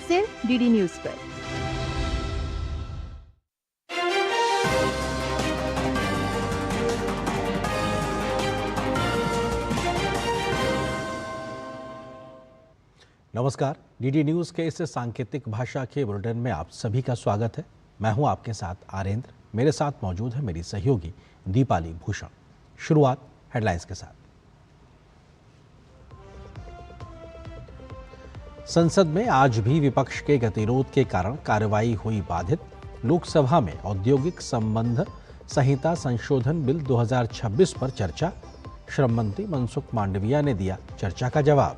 सिर्फ DD news पर। नमस्कार, डीडी न्यूज के इस सांकेतिक भाषा के बुलेटिन में आप सभी का स्वागत है। मैं हूं आपके साथ आरेंद्र, मेरे साथ मौजूद है मेरी सहयोगी दीपाली भूषण। शुरुआत हेडलाइंस के साथ। संसद में आज भी विपक्ष के गतिरोध के कारण कार्रवाई हुई बाधित। लोकसभा में औद्योगिक संबंध संहिता संशोधन बिल 2026 पर चर्चा। श्रम मंत्री मनसुख मांडविया ने दिया चर्चा का जवाब।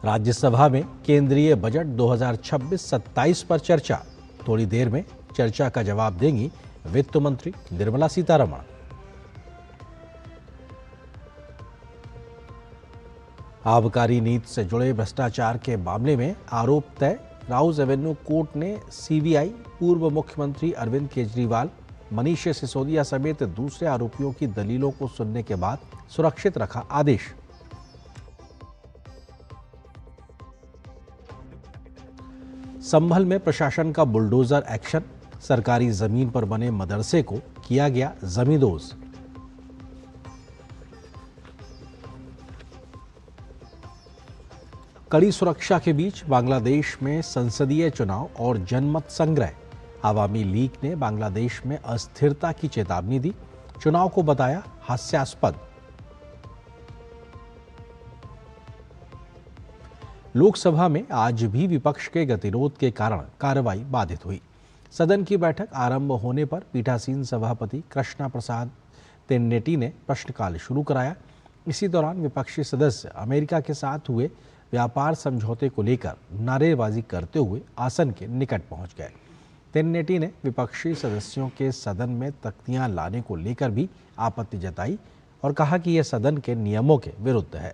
राज्यसभा में केंद्रीय बजट 2026-27 पर चर्चा। थोड़ी देर में चर्चा का जवाब देंगी वित्त मंत्री निर्मला सीतारमण। आबकारी नीति से जुड़े भ्रष्टाचार के मामले में आरोप तय। राउज एवेन्यू कोर्ट ने सीबीआई, पूर्व मुख्यमंत्री अरविंद केजरीवाल, मनीष सिसोदिया समेत दूसरे आरोपियों की दलीलों को सुनने के बाद सुरक्षित रखा आदेश। संभल में प्रशासन का बुलडोजर एक्शन। सरकारी जमीन पर बने मदरसे को किया गया जमींदोज। कड़ी सुरक्षा के बीच बांग्लादेश में संसदीय चुनाव और जनमत संग्रह। आवामी लीग ने बांग्लादेश में अस्थिरता की चेतावनी दी। चुनाव को बताया हास्यास्पद। लोकसभा में आज भी विपक्ष के गतिरोध के कारण कार्रवाई बाधित हुई। सदन की बैठक आरंभ होने पर पीठासीन सभापति कृष्णा प्रसाद तेन्नेटी ने प्रश्नकाल शुरू कराया। इसी दौरान विपक्षी सदस्य अमेरिका के साथ हुए व्यापार समझौते को लेकर नारेबाजी करते हुए आसन के निकट पहुंच गए। तेन्नेटी ने विपक्षी सदस्यों के सदन में तख्तियां लाने को लेकर भी आपत्ति जताई और कहा कि यह सदन के नियमों के विरुद्ध है।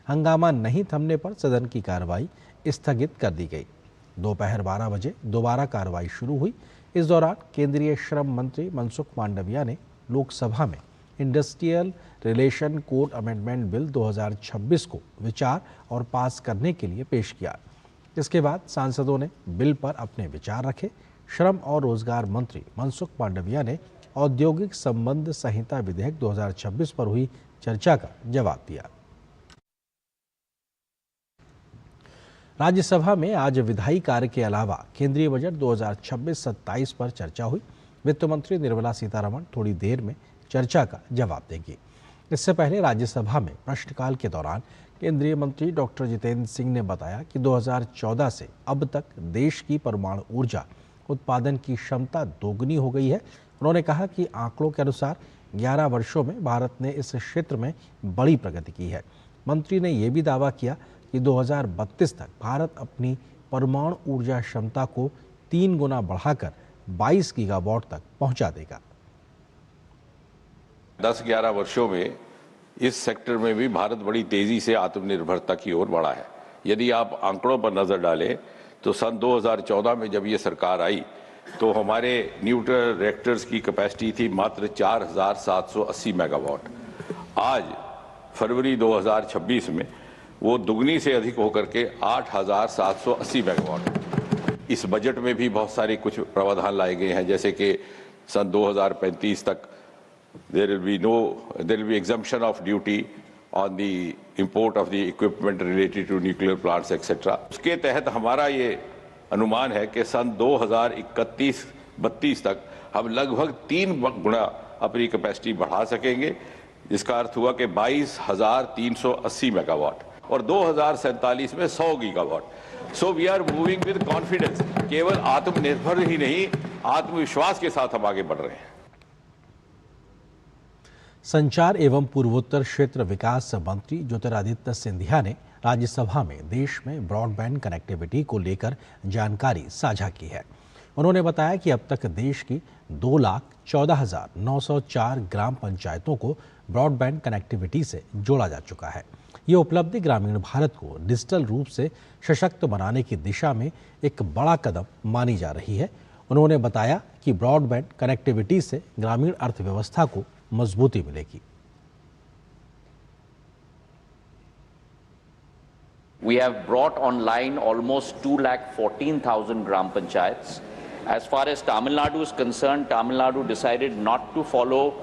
हंगामा नहीं थमने पर सदन की कार्रवाई स्थगित कर दी गई। दोपहर 12 बजे दोबारा कार्रवाई शुरू हुई। इस दौरान केंद्रीय श्रम मंत्री मनसुख मांडविया ने लोकसभा में industrial relation code amendment bill 2026 को विचार और पास करने के लिए पेश किया। इसके बाद सांसदों ने बिल पर अपने विचार रखे। श्रम और रोजगार मंत्री मनसुख मांडविया ने औद्योगिक संबंध संहिता विधेयक 2026 पर हुई चर्चा का जवाब दिया। राज्यसभा में आज विधायी कार्य के अलावा केंद्रीय बजट 2026-27 पर चर्चा हुई। वित्त मंत्री निर्मला सीतारमण थोड़ी देर में चर्चा का जवाब देंगी। इससे पहले राज्यसभा में प्रश्नकाल के दौरान केंद्रीय मंत्री डॉक्टर जितेंद्र सिंह ने बताया कि 2014 से अब तक देश की परमाणु ऊर्जा उत्पादन की क्षमता दोगुनी हो गई है। उन्होंने कहा कि आंकड़ों के अनुसार 11 वर्षों में भारत ने इस क्षेत्र में बड़ी प्रगति की है। मंत्री ने यह भी दावा किया कि 2032 तक भारत अपनी परमाणु ऊर्जा क्षमता को 3 गुना बढ़ाकर 22 गीगावाट तक पहुंचा देगा। 10-11 वर्षों में इस सेक्टर में भी भारत बड़ी तेजी से आत्मनिर्भरता की ओर बढ़ा है। यदि आप आंकड़ों पर नजर डालें तो सन 2014 में जब ये सरकार आई तो हमारे न्यूक्लियर रिएक्टर्स की कैपेसिटी थी मात्र 4780 मेगावाट। आज फरवरी 2026 में वो दुगनी से अधिक होकर के 8780 मेगावाट। इस बजट में भी बहुत सारे कुछ प्रावधान लाए गए हैं, जैसे कि सन 2035 तक there will be exemption of duty on the import of the equipment related to nuclear plants etc. उसके तहत हमारा ये अनुमान है कि सन 2031-32 तक हम लगभग 3 गुना अपनी कैपेसिटी बढ़ा सकेंगे, जिसका अर्थ हुआ कि 22,380 मेगावाट और 2047 में 100 gigawatt. So we are moving with confidence. केवल आत्मनिर्भर ही नहीं, आत्मविश्वास के साथ हम आगे बढ़ रहे हैं। संचार एवं पूर्वोत्तर क्षेत्र विकास मंत्री ज्योतिरादित्य सिंधिया ने राज्यसभा में देश में ब्रॉडबैंड कनेक्टिविटी को लेकर जानकारी साझा की है। उन्होंने बताया कि अब तक देश की 2,14,904 ग्राम पंचायतों को ब्रॉडबैंड कनेक्टिविटी से जोड़ा जा चुका है। ये उपलब्धि ग्रामीण भारत को डिजिटल रूप से सशक्त बनाने की दिशा में एक बड़ा कदम मानी जा रही है। उन्होंने बताया कि ब्रॉडबैंड कनेक्टिविटी से ग्रामीण अर्थव्यवस्था को मजबूती मिलेगी। We have brought online almost 2,14,000 gram panchayats. As far as Tamil Nadu is concerned, Tamil Nadu decided not to follow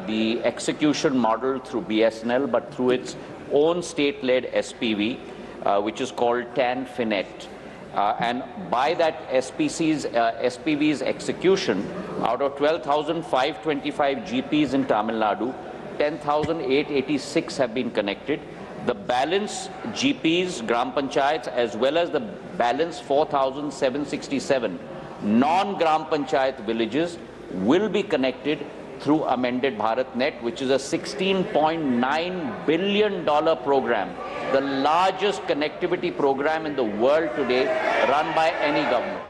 the execution model through BSNL, but through its own state-led SPV, which is called TAN Finet. And by that SPV's execution, out of 12,525 GPs in Tamil Nadu, 10,886 have been connected. The balance GPs, Gram Panchayats, as well as the balance 4,767 non-Gram Panchayat villages will be connected through amended Bharat Net, which is a $16.9 billion program, the largest connectivity program in the world today, run by any government.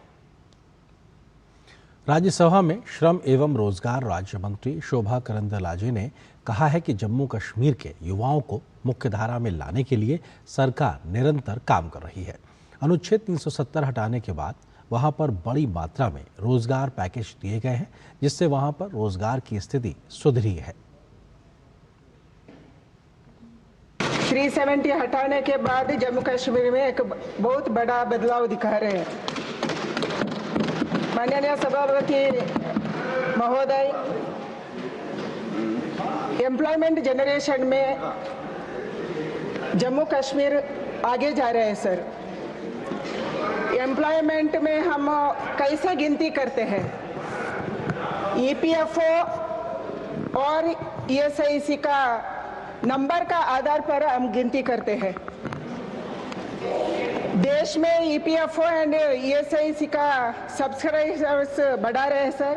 Rajya Sabha में श्रम एवं रोजगार राज्य मंत्री शोभा करंदलाजे ने कहा है कि जम्मू कश्मीर के युवाओं को मुख्यधारा में लाने के लिए सरकार निरंतर काम कर रही है। अनुच्छेद 370 हटाने के बाद वहां पर बड़ी मात्रा में रोजगार पैकेज दिए गए हैं, जिससे वहां पर रोजगार की स्थिति सुधरी है। 370 हटाने के बाद जम्मू कश्मीर में एक बहुत बड़ा बदलाव दिखा रहे हैं। माननीय सभापति महोदय, एम्प्लॉयमेंट जनरेशन में जम्मू कश्मीर आगे जा रहे हैं सर। एम्प्लॉयमेंट में हम कैसे गिनती करते हैं? ईपीएफओ और ईएसआईसी का नंबर का आधार पर हम गिनती करते हैं। देश में ईपीएफओ एंड ईएसआईसी का सब्सक्राइबर्स बढ़ा रहे हैं सर।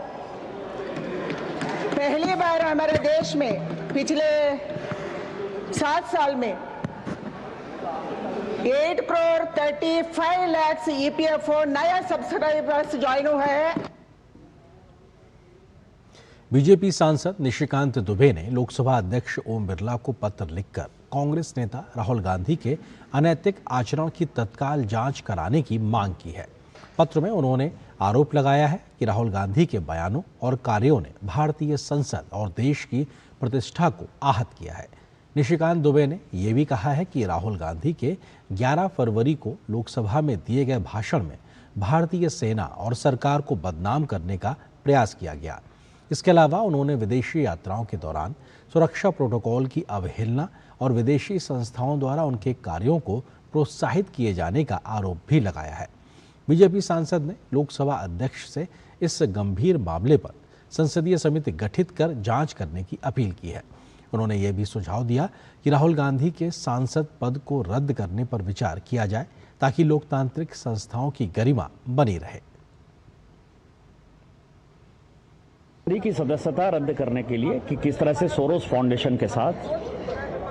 पहली बार हमारे देश में पिछले 7 साल में 8,35,00,000 ईपीएफओ नया सब्सक्राइबर्स ज्वाइन हुए हैं। बीजेपी सांसद निशिकांत दुबे ने लोकसभा अध्यक्ष ओम बिरला को पत्र लिखकर कांग्रेस नेता राहुल गांधी के अनैतिक आचरण की तत्काल जांच कराने की मांग की है। पत्र में उन्होंने आरोप लगाया है कि राहुल गांधी के बयानों और कार्यों ने भारतीय संसद और देश की प्रतिष्ठा को आहत किया है। निशिकांत दुबे ने यह भी कहा है कि राहुल गांधी के 11 फरवरी को लोकसभा में दिए गए भाषण में भारतीय सेना और सरकार को बदनाम करने का प्रयास किया गया। इसके अलावा उन्होंने विदेशी यात्राओं के दौरान सुरक्षा प्रोटोकॉल की अवहेलना और विदेशी संस्थाओं द्वारा उनके कार्यों को प्रोत्साहित किए जाने का आरोप भी लगाया है। बीजेपी सांसद ने लोकसभा अध्यक्ष से इस गंभीर मामले पर संसदीय समिति गठित कर जांच करने की अपील की है। उन्होंने ये भी सुझाव दिया कि राहुल गांधी के सांसद पद को रद्द करने पर विचार किया जाए ताकि लोकतांत्रिक संस्थाओं की गरिमा बनी रहे। की सदस्यता रद्द करने के लिए कि किस तरह से सोरोस फाउंडेशन के साथ,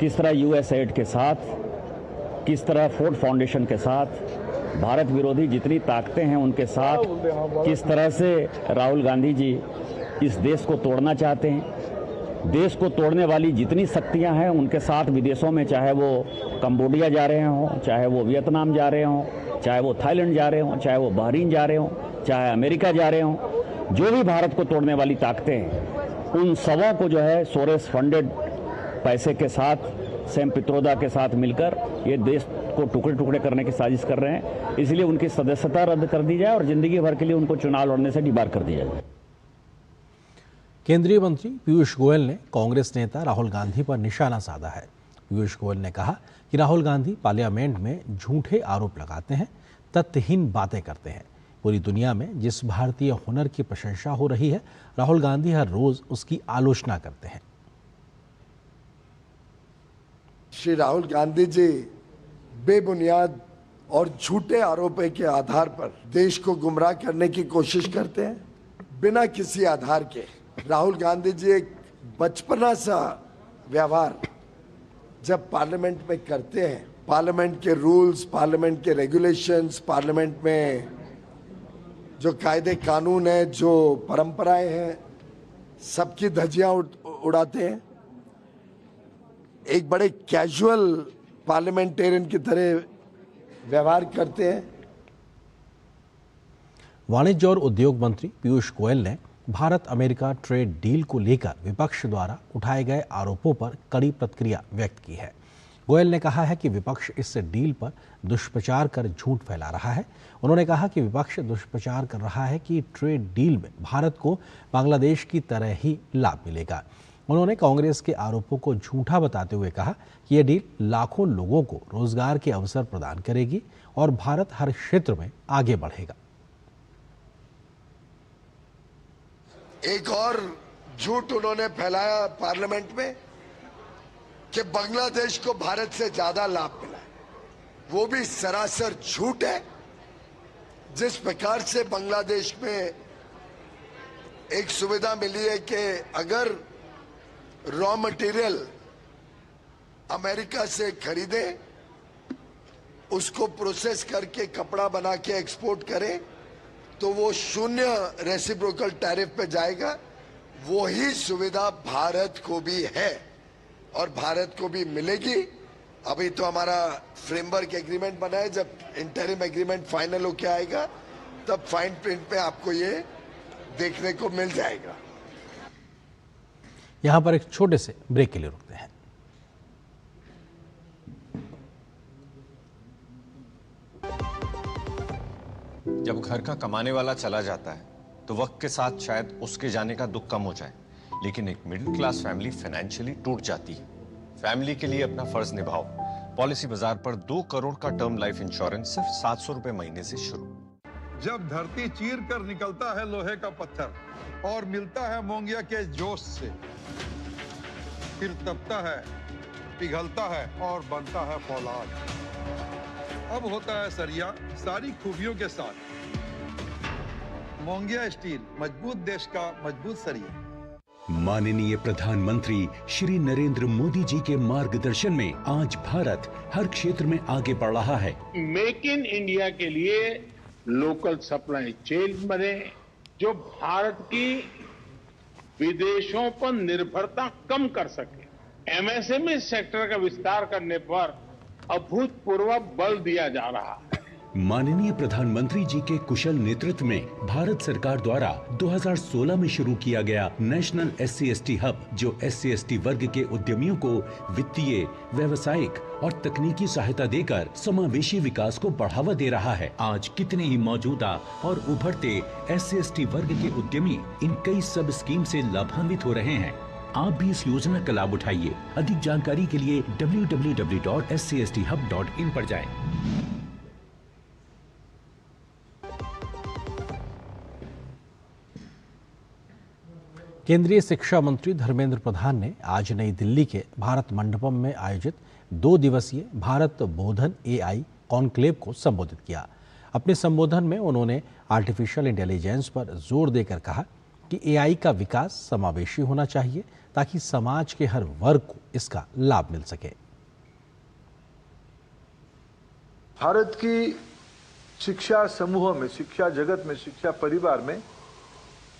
किस तरह यूएसएड के साथ, किस तरह फोर्ड फाउंडेशन के साथ, भारत विरोधी जितनी ताकतें हैं उनके साथ किस तरह से राहुल गांधी जी इस देश को तोड़ना चाहते हैं। देश को तोड़ने वाली जितनी शक्तियां हैं उनके साथ विदेशों में, चाहे वो कंबोडिया जा रहे हों, चाहे वो वियतनाम जा रहे हों, चाहे वो थाईलैंड जा रहे हों, चाहे वो बहरीन जा रहे हों, चाहे अमेरिका जा रहे हों, जो भी भारत को तोड़ने वाली ताकतें हैं उन सबों को जो है सोरेस फंडेड पैसे के साथ, सैम पित्रोदा के साथ मिलकर ये देश को टुकड़े टुकड़े करने की साजिश कर रहे हैं। इसलिए उनकी सदस्यता रद्द कर दी जाए और जिंदगी भर के लिए उनको चुनाव लड़ने से डिबार कर दिया जाए। केंद्रीय मंत्री पीयूष गोयल ने कांग्रेस नेता राहुल गांधी पर निशाना साधा है। पीयूष गोयल ने कहा कि राहुल गांधी पार्लियामेंट में झूठे आरोप लगाते हैं, तथ्यहीन बातें करते हैं। पूरी दुनिया में जिस भारतीय हुनर की प्रशंसा हो रही है, राहुल गांधी हर रोज उसकी आलोचना करते हैं। श्री राहुल गांधी जी बेबुनियाद और झूठे आरोपों के आधार पर देश को गुमराह करने की कोशिश करते हैं, बिना किसी आधार के। राहुल गांधी जी एक बचपना सा व्यवहार जब पार्लियामेंट में करते हैं, पार्लियामेंट के रूल्स, पार्लियामेंट के रेगुलेशंस, पार्लियामेंट में जो कायदे कानून है, जो परंपराएं हैं, सबकी धज्जियां उड़ाते हैं। एक बड़े कैजुअल पार्लियामेंटेरियन की तरह व्यवहार करते हैं। वाणिज्य और उद्योग मंत्री पीयूष गोयल ने भारत अमेरिका ट्रेड डील को लेकर विपक्ष द्वारा उठाए गए आरोपों पर कड़ी प्रतिक्रिया व्यक्त की है। गोयल ने कहा है कि विपक्ष इस डील पर दुष्प्रचार कर झूठ फैला रहा है। उन्होंने कहा कि विपक्ष दुष्प्रचार कर रहा है कि ट्रेड डील में भारत को बांग्लादेश की तरह ही लाभ मिलेगा। उन्होंने कांग्रेस के आरोपों को झूठा बताते हुए कहा कि यह डील लाखों लोगों को रोजगार के अवसर प्रदान करेगी और भारत हर क्षेत्र में आगे बढ़ेगा। एक और झूठ उन्होंने फैलाया पार्लियामेंट में कि बांग्लादेश को भारत से ज्यादा लाभ मिला है। वो भी सरासर झूठ है। जिस प्रकार से बांग्लादेश में एक सुविधा मिली है कि अगर रॉ मटेरियल अमेरिका से खरीदे, उसको प्रोसेस करके कपड़ा बना के एक्सपोर्ट करें, तो वो 0 रेसिप्रोकल टैरिफ पे जाएगा। वही सुविधा भारत को भी है और भारत को भी मिलेगी। अभी तो हमारा फ्रेमवर्क एग्रीमेंट बना है, जब इंटरिम एग्रीमेंट फाइनल होके आएगा तब फाइन प्रिंट पे आपको ये देखने को मिल जाएगा। यहां पर एक छोटे से ब्रेक के लिए रुकते हैं। जब घर का कमाने वाला चला जाता है तो वक्त के साथ शायद उसके जाने का दुख कम हो जाए, लेकिन एक मिडिल क्लास फैमिली फाइनेंशियली टूट जाती है। फैमिली के लिए अपना फर्ज निभाओ। पॉलिसी बाजार पर 2 करोड़ का टर्म लाइफ इंश्योरेंस सिर्फ 700 रुपए महीने से शुरू। जब धरती चीर कर निकलता है लोहे का पत्थर और मिलता है मोंगिया के जोश से, फिर तपता है, पिघलता है और बनता है फौलाद। अब होता है सरिया सारी खूबियों के साथ। मोंगिया स्टील, मजबूत देश का मजबूत सरिया। माननीय प्रधानमंत्री श्री नरेंद्र मोदी जी के मार्गदर्शन में आज भारत हर क्षेत्र में आगे बढ़ रहा है। मेक इन इंडिया के लिए लोकल सप्लाई चेन बने, जो भारत की विदेशों पर निर्भरता कम कर सके। एमएसएमई सेक्टर का विस्तार करने पर अभूतपूर्व बल दिया जा रहा है। माननीय प्रधानमंत्री जी के कुशल नेतृत्व में भारत सरकार द्वारा 2016 में शुरू किया गया नेशनल SC/ST हब, जो SC/ST वर्ग के उद्यमियों को वित्तीय, व्यावसायिक और तकनीकी सहायता देकर समावेशी विकास को बढ़ावा दे रहा है। आज कितने ही मौजूदा और उभरते SC/ST वर्ग के उद्यमी इन कई सब स्कीम से लाभान्वित हो रहे हैं। आप भी इस योजना का लाभ उठाइए। अधिक जानकारी के लिए www.scSThub.in पर जाएं। केंद्रीय शिक्षा मंत्री धर्मेंद्र प्रधान ने आज नई दिल्ली के भारत मंडपम में आयोजित 2 दिवसीय भारत बोधन AI कॉन्क्लेव को संबोधित किया। अपने संबोधन में उन्होंने आर्टिफिशियल इंटेलिजेंस पर जोर देकर कहा कि AI का विकास समावेशी होना चाहिए ताकि समाज के हर वर्ग को इसका लाभ मिल सके। भारत की शिक्षा समूह में, शिक्षा जगत में, शिक्षा परिवार में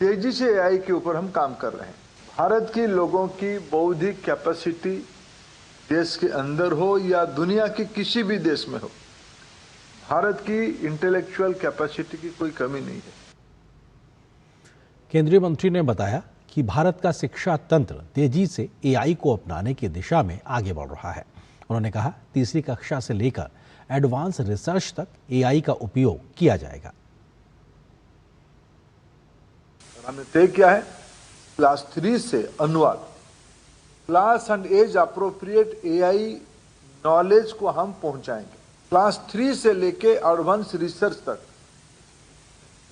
तेजी से AI के ऊपर हम काम कर रहे हैं। भारत के लोगों की बौद्धिक कैपेसिटी देश के अंदर हो या दुनिया के किसी भी देश में हो, भारत की इंटेलेक्चुअल कैपेसिटी की कोई कमी नहीं है। केंद्रीय मंत्री ने बताया कि भारत का शिक्षा तंत्र तेजी से AI को अपनाने की दिशा में आगे बढ़ रहा है। उन्होंने कहा, तीसरी कक्षा से लेकर एडवांस रिसर्च तक AI का उपयोग किया जाएगा। हमने तय किया है क्लास 3 से अनुवाद, class and age appropriate AI knowledge को हम पहुंचाएंगे। क्लास 3 से लेके एडवांस रिसर्च तक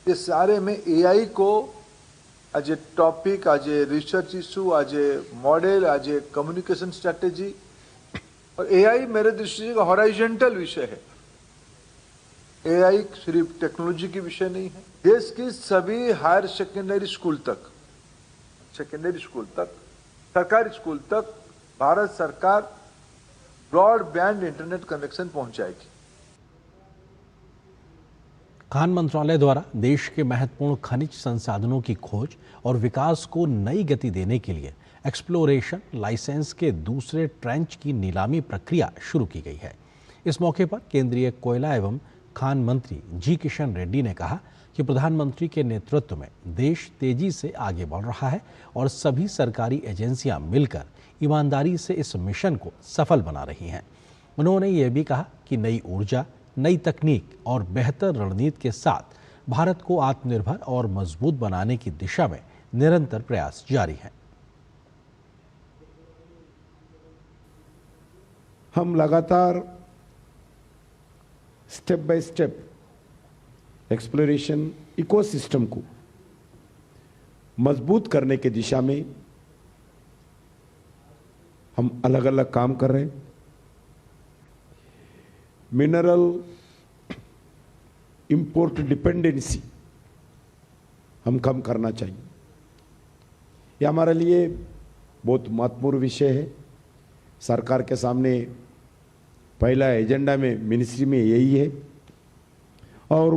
ये सारे में AI को as a topic, as a research issue, as a model, as a communication strategy. और AI मेरे दृष्टि से हॉराइजेंटल विषय है। AI सिर्फ टेक्नोलॉजी की विषय नहीं है। देश की सभी हायर सेकेंडरी स्कूल तक, सरकारी स्कूल तक भारत सरकार ब्रॉडबैंड इंटरनेट कनेक्शन पहुंचाएगी। खान मंत्रालय द्वारा देश के महत्वपूर्ण खनिज संसाधनों की खोज और विकास को नई गति देने के लिए एक्सप्लोरेशन लाइसेंस के दूसरे ट्रेंच की नीलामी प्रक्रिया शुरू की गई है। इस मौके पर केंद्रीय कोयला एवं खान मंत्री जी किशन रेड्डी ने कहा कि प्रधानमंत्री के नेतृत्व में देश तेजी से आगे बढ़ रहा है और सभी सरकारी एजेंसियां मिलकर ईमानदारी से इस मिशन को सफल बना रही हैं। उन्होंने ये भी कहा कि नई ऊर्जा, नई तकनीक और बेहतर रणनीति के साथ भारत को आत्मनिर्भर और मजबूत बनाने की दिशा में निरंतर प्रयास जारी हैं। हम लगातार step by step exploration ecosystem को मजबूत करने की दिशा में हम अलग अलग काम कर रहे हैं। मिनरल इंपोर्ट डिपेंडेंसी हम कम करना चाहिए। यह हमारे लिए बहुत महत्वपूर्ण विषय है। सरकार के सामने पहला एजेंडा में मिनिस्ट्री में यही है और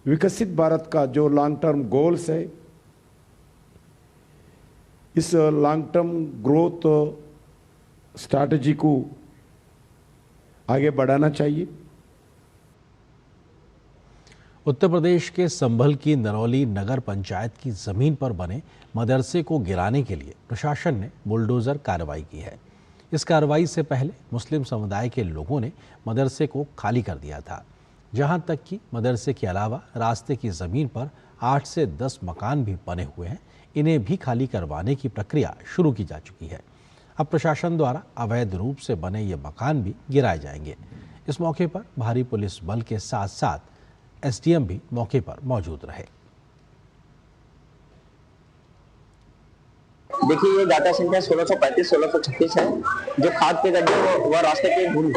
विकसित भारत का जो लॉन्ग टर्म गोल्स है, इस लॉन्ग टर्म ग्रोथ स्ट्रैटेजी को आगे बढ़ाना चाहिए। उत्तर प्रदेश के संभल की नरौली नगर पंचायत की जमीन पर बने मदरसे को गिराने के लिए प्रशासन ने बुलडोजर कार्रवाई की है। इस कार्रवाई से पहले मुस्लिम समुदाय के लोगों ने मदरसे को खाली कर दिया था। जहां तक कि मदरसे के अलावा रास्ते की जमीन पर 8 से 10 मकान भी बने हुए हैं, इन्हें भी खाली करवाने की प्रक्रिया शुरू की जा चुकी है। अब प्रशासन द्वारा अवैध रूप से बने ये मकान भी गिराए जाएंगे। इस मौके पर भारी पुलिस बल के साथ साथ एसडीएम भी मौके पर मौजूद रहे। देखिए, ये डाटा संख्या 1635-1636 है, जो खाद के गड्ढे वह रास्ते के भूल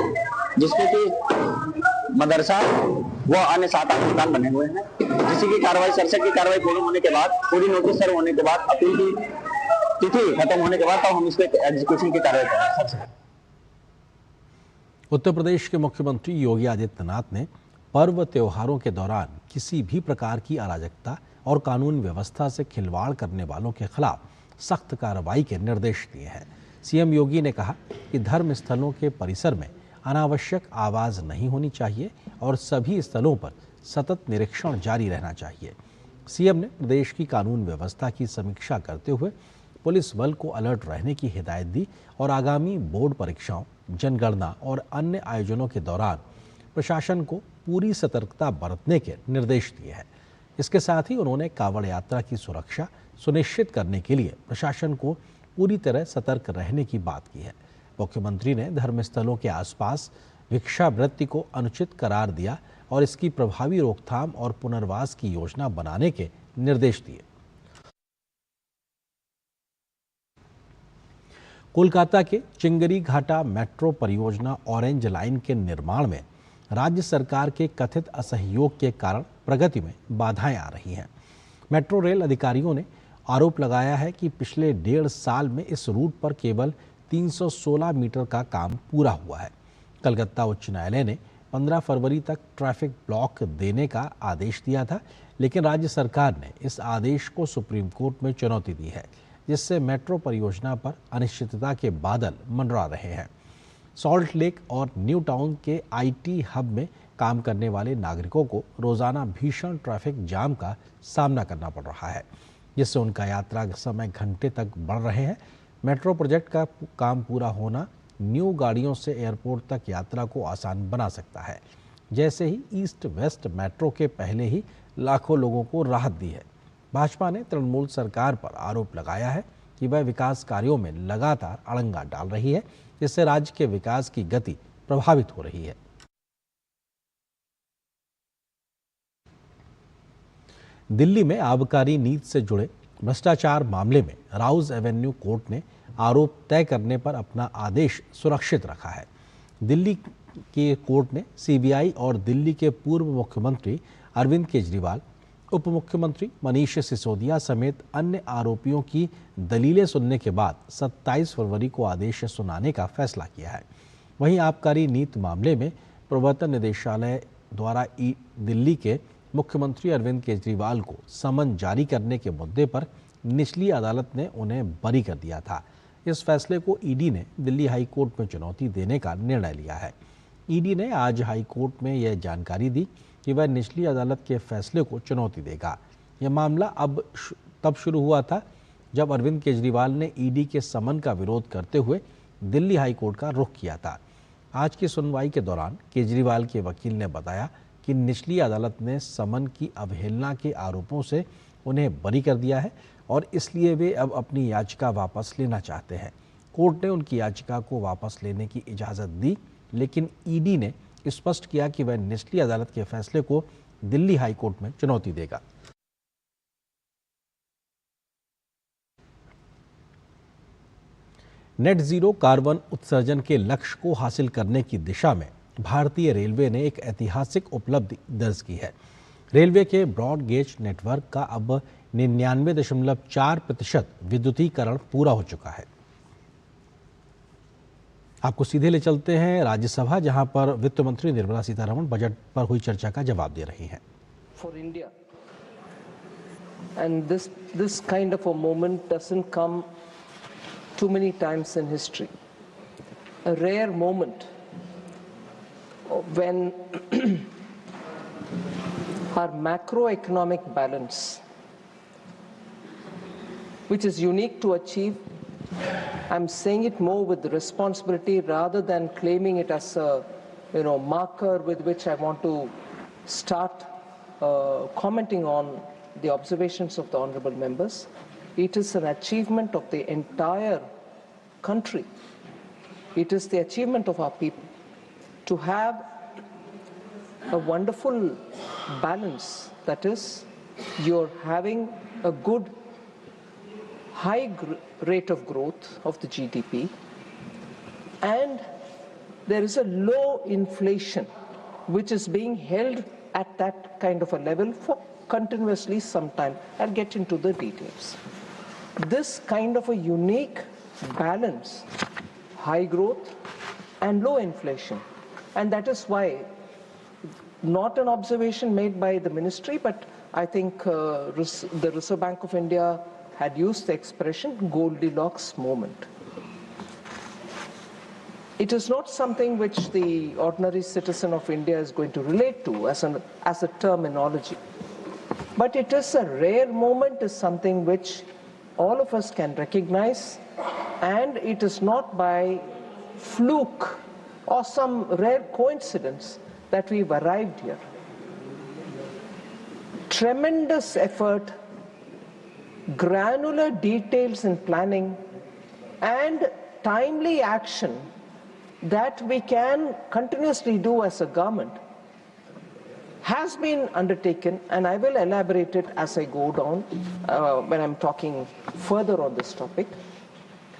जिसमें कि मदरसा व अन्य 7-8 मकान बने हुए हैं, जिसकी की कार्रवाई सरसक की कार्रवाई पूर्ण होने के बाद, पूरी नोटिस सर्व होने के बाद, अपील की तिथि खत्म होने के बाद, तब हम इस पे एग्जीक्यूशन की कार्रवाई करेंगे। उत्तर प्रदेश के मुख्यमंत्री योगी आदित्यनाथ ने पर्व त्योहारों के दौरान किसी भी प्रकार की अराजकता और कानून व्यवस्था से खिलवाड़ करने वालों के खिलाफ सख्त कार्रवाई के निर्देश दिए हैं। सीएम योगी ने कहा कि धर्म स्थलों के परिसर में अनावश्यक आवाज नहीं होनी चाहिए और सभी स्थलों पर सतत निरीक्षण जारी रहना चाहिए। सीएम ने प्रदेश की कानून व्यवस्था की समीक्षा करते हुए पुलिस बल को अलर्ट रहने की हिदायत दी और आगामी बोर्ड परीक्षाओं, जनगणना और अन्य आयोजनों के दौरान प्रशासन को पूरी सतर्कता बरतने के निर्देश दिए हैं। इसके साथ ही उन्होंने कांवड़ यात्रा की सुरक्षा सुनिश्चित करने के लिए प्रशासन को पूरी तरह सतर्क रहने की बात की है। मुख्यमंत्री ने धर्मस्थलों के आसपास भिक्षावृत्ति को अनुचित करार दिया और इसकी प्रभावी रोकथाम और पुनर्वास की योजना बनाने के निर्देश दिए। कोलकाता के चिंगरी घाटा मेट्रो परियोजना ऑरेंज लाइन के निर्माण में राज्य सरकार के कथित असहयोग के कारण प्रगति में बाधाएं आ रही हैं। मेट्रो रेल अधिकारियों ने आरोप लगाया है कि पिछले 1.5 साल में इस रूट पर केवल 316 मीटर का काम पूरा हुआ है। कलकत्ता उच्च न्यायालय ने 15 फरवरी तक ट्रैफिक ब्लॉक देने का आदेश दिया था, लेकिन राज्य सरकार ने इस आदेश को सुप्रीम कोर्ट में चुनौती दी है, जिससे मेट्रो परियोजना पर अनिश्चितता के बादल मंडरा रहे हैं। सॉल्ट लेक और न्यू टाउन के आईटी हब में काम करने वाले नागरिकों को रोजाना भीषण ट्रैफिक जाम का सामना करना पड़ रहा है, जिससे उनका यात्रा समय घंटे तक बढ़ रहे हैं। मेट्रो प्रोजेक्ट का काम पूरा होना न्यू गाड़ियों से एयरपोर्ट तक यात्रा को आसान बना सकता है। जैसे ही ईस्ट वेस्ट मेट्रो के पहले ही लाखों लोगों को राहत दी है। भाजपा ने तृणमूल सरकार पर आरोप लगाया है कि वह विकास कार्यों में लगातार अड़ंगा डाल रही है, जिससे राज्य के विकास की गति प्रभावित हो रही है। दिल्ली में आबकारी नीति से जुड़े भ्रष्टाचार मामले में राउज एवेन्यू कोर्ट ने आरोप तय करने पर अपना आदेश सुरक्षित रखा है। दिल्ली के कोर्ट ने सीबीआई और दिल्ली के पूर्व मुख्यमंत्री अरविंद केजरीवाल, उप मुख्यमंत्री मनीष सिसोदिया समेत अन्य आरोपियों की दलीलें सुनने के बाद 27 फरवरी को आदेश सुनाने का फैसला किया है। वहीं आबकारी नीति मामले में प्रवर्तन निदेशालय द्वारा दिल्ली के मुख्यमंत्री अरविंद केजरीवाल को समन जारी करने के मुद्दे पर निचली अदालत ने उन्हें बरी कर दिया था। इस फैसले को ईडी ने दिल्ली हाई कोर्ट में चुनौती देने का निर्णय लिया है। ईडी ने आज हाई कोर्ट में यह जानकारी दी कि वह निचली अदालत के फैसले को चुनौती देगा। यह मामला अब तब शुरू हुआ था जब अरविंद केजरीवाल ने ईडी के समन का विरोध करते हुए दिल्ली हाई कोर्ट का रुख किया था। आज की सुनवाई के दौरान केजरीवाल के वकील ने बताया कि निचली अदालत ने समन की अवहेलना के आरोपों से उन्हें बरी कर दिया है और इसलिए वे अब अपनी याचिका वापस लेना चाहते हैं। कोर्ट ने उनकी याचिका को वापस लेने की इजाज़त दी, लेकिन ईडी ने स्पष्ट किया कि वह निचली अदालत के फैसले को दिल्ली हाई कोर्ट में चुनौती देगा। नेट जीरो कार्बन उत्सर्जन के लक्ष्य को हासिल करने की दिशा में भारतीय रेलवे ने एक ऐतिहासिक उपलब्धि दर्ज की है। रेलवे के ब्रॉड गेज नेटवर्क का अब 99.4% विद्युतीकरण पूरा हो चुका है। आपको सीधे ले चलते हैं राज्यसभा, जहां पर वित्त मंत्री निर्मला सीतारमण बजट पर हुई चर्चा का जवाब दे रही हैं। For India, and this kind of a moment doesn't come too many times in history. A rare moment when our macroeconomic balance, which is unique to achieve, I'm saying it more with responsibility rather than claiming it as a marker with which I want to start commenting on the observations of the honorable members. It is an achievement of the entire country. It is the achievement of our people to have a wonderful balance, that is, you're having a good high rate of growth of the GDP and there is a low inflation which is being held at that kind of a level for continuously some time. I'll get into the details. This kind of a unique balance, high growth and low inflation, and that is why, not an observation made by the ministry, but I think the Reserve Bank of India had used the expression Goldilocks moment. It is not something which the ordinary citizen of India is going to relate to as a terminology. But it is a rare moment, is something which all of us can recognize, and it is not by fluke or some rare coincidence that we've arrived here. Tremendous effort, granular details in planning, and timely action that we can continuously do as a government has been undertaken, and I will elaborate it as I go down when I'm talking further on this topic.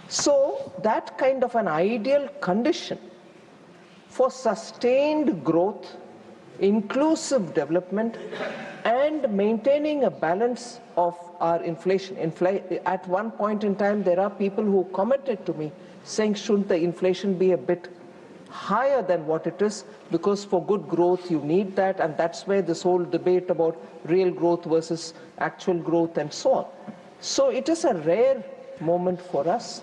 So that kind of an ideal condition for sustained growth, inclusive development, and maintaining a balance of our inflation. At one point in time, there are people who commented to me saying, shouldn't the inflation be a bit higher than what it is, because for good growth you need that, and that's where this whole debate about real growth versus actual growth and so on. So it is a rare moment for us,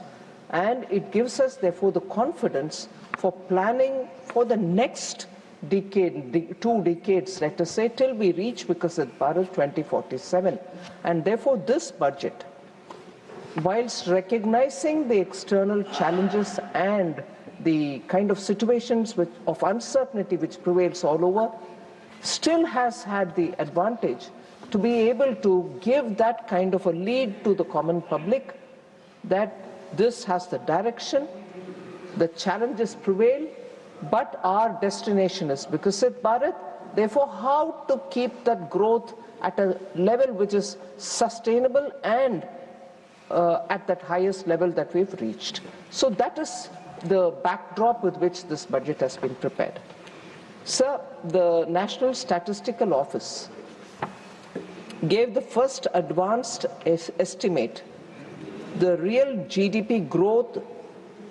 and it gives us therefore the confidence for planning for the next decade, 2 decades, let us say, till we reach Viksit Bharat 2047. And therefore this budget, whilst recognizing the external challenges and the kind of situations of uncertainty which prevails all over, still has had the advantage to be able to give that kind of a lead to the common public that this has the direction, the challenges prevail, but our destination is Viksit Bharat. Therefore, how to keep that growth at a level which is sustainable and at that highest level that we've reached. So that is the backdrop with which this budget has been prepared. Sir, the National Statistical Office gave the first advanced estimate. The real GDP growth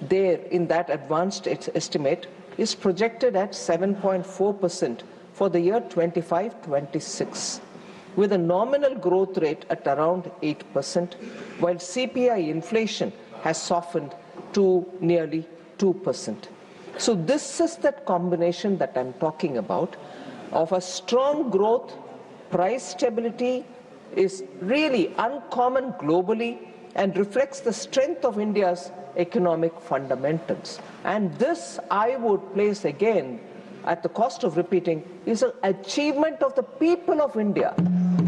there in that advanced estimate is projected at 7.4% for the year 25-26, with a nominal growth rate at around 8%, while CPI inflation has softened to nearly 2%. So this is that combination that I'm talking about of a strong growth, price stability is really uncommon globally, and reflects the strength of India's economic fundamentals. And this, I would place again, at the cost of repeating, is an achievement of the people of India.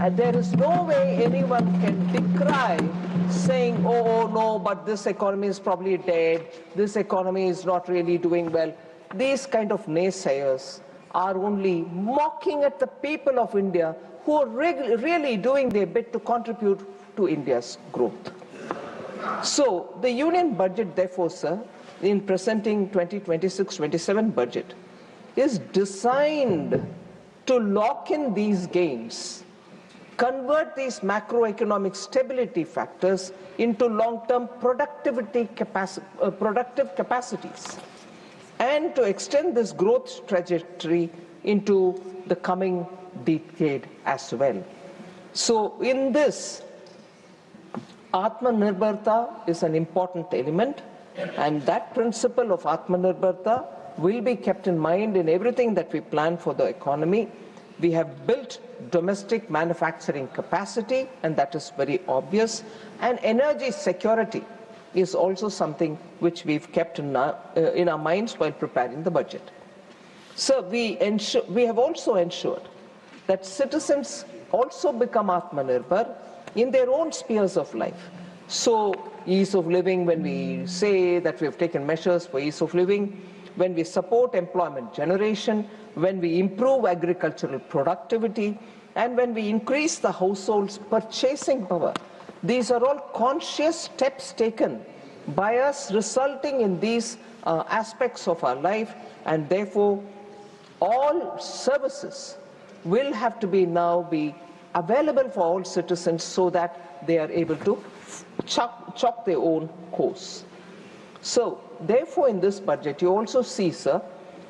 And there is no way anyone can decry saying, oh no, but this economy is probably dead, this economy is not really doing well. These kind of naysayers are only mocking at the people of India who are really doing their bit to contribute to India's growth. So the union budget, therefore, sir, in presenting 2026-27 budget, is designed to lock in these gains, convert these macroeconomic stability factors into long-term productive capacities, and to extend this growth trajectory into the coming decade as well. So in this, Atmanirbharta is an important element, and that principle of Atmanirbharta will be kept in mind in everything that we plan for the economy. We have built domestic manufacturing capacity, and that is very obvious. And energy security is also something which we've kept in our minds while preparing the budget. So we have also ensured that citizens also become Atmanirbhar in their own spheres of life. So ease of living, when we say that we have taken measures for ease of living, when we support employment generation, when we improve agricultural productivity, and when we increase the household's purchasing power, these are all conscious steps taken by us, resulting in these aspects of our life, and therefore all services will have to now be available for all citizens so that they are able to chart their own course. So therefore in this budget you also see, sir,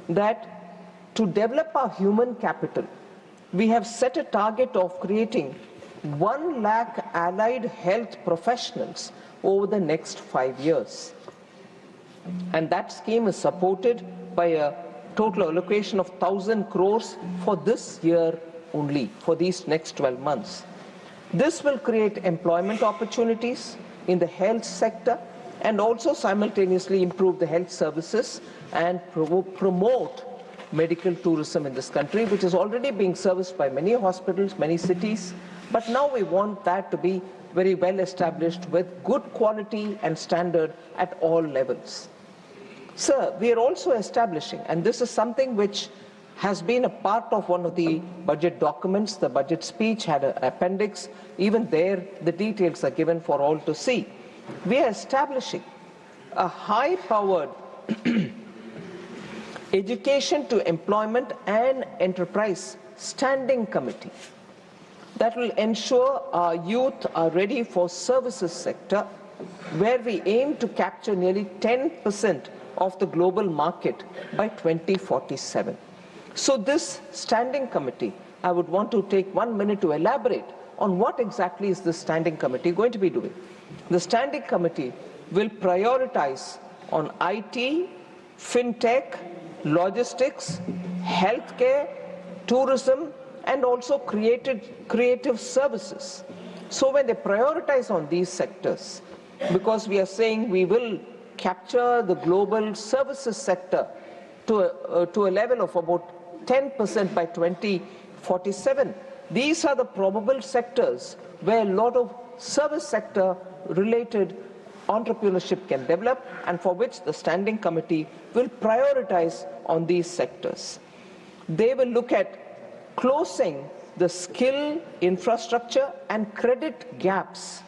that to develop our human capital, we have set a target of creating 1 lakh allied health professionals over the next 5 years. And that scheme is supported by a total allocation of 1,000 crores for this year only, for these next 12 months. This will create employment opportunities in the health sector and also simultaneously improve the health services and promote medical tourism in this country, which is already being serviced by many hospitals, many cities. But now we want that to be very well established with good quality and standard at all levels. Sir, we are also establishing, and this is something which has been a part of one of the budget documents, the budget speech had an appendix, even there the details are given for all to see. We are establishing a high-powered education to employment and enterprise standing committee that will ensure our youth are ready for services sector, where we aim to capture nearly 10% of the global market by 2047. So this standing committee, I would want to take 1 minute to elaborate on what exactly is this standing committee going to be doing. The standing committee will prioritize on IT, fintech, logistics, healthcare, tourism, and also creative services. So when they prioritize on these sectors, because we are saying we will capture the global services sector to a level of about 10% by 2047, these are the probable sectors where a lot of service sector related entrepreneurship can develop, and for which the standing committee will prioritize on these sectors. They will look at closing the skill, infrastructure and credit gaps.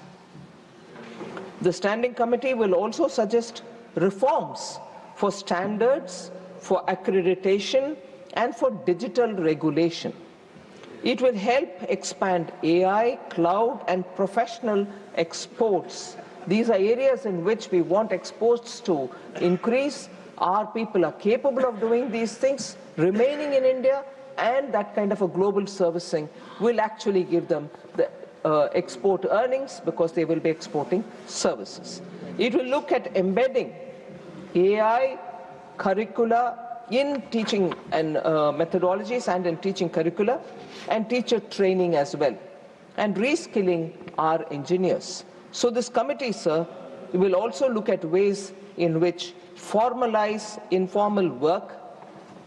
The standing committee will also suggest reforms for standards, for accreditation and for digital regulation. It will help expand AI, cloud and professional exports. These are areas in which we want exports to increase. Our people are capable of doing these things, remaining in India, and that kind of a global servicing will actually give them the export earnings, because they will be exporting services. It will look at embedding AI curricula in teaching and methodologies and in teaching curricula, and teacher training as well, and reskilling our engineers. So this committee, sir, will also look at ways in which formalize informal work.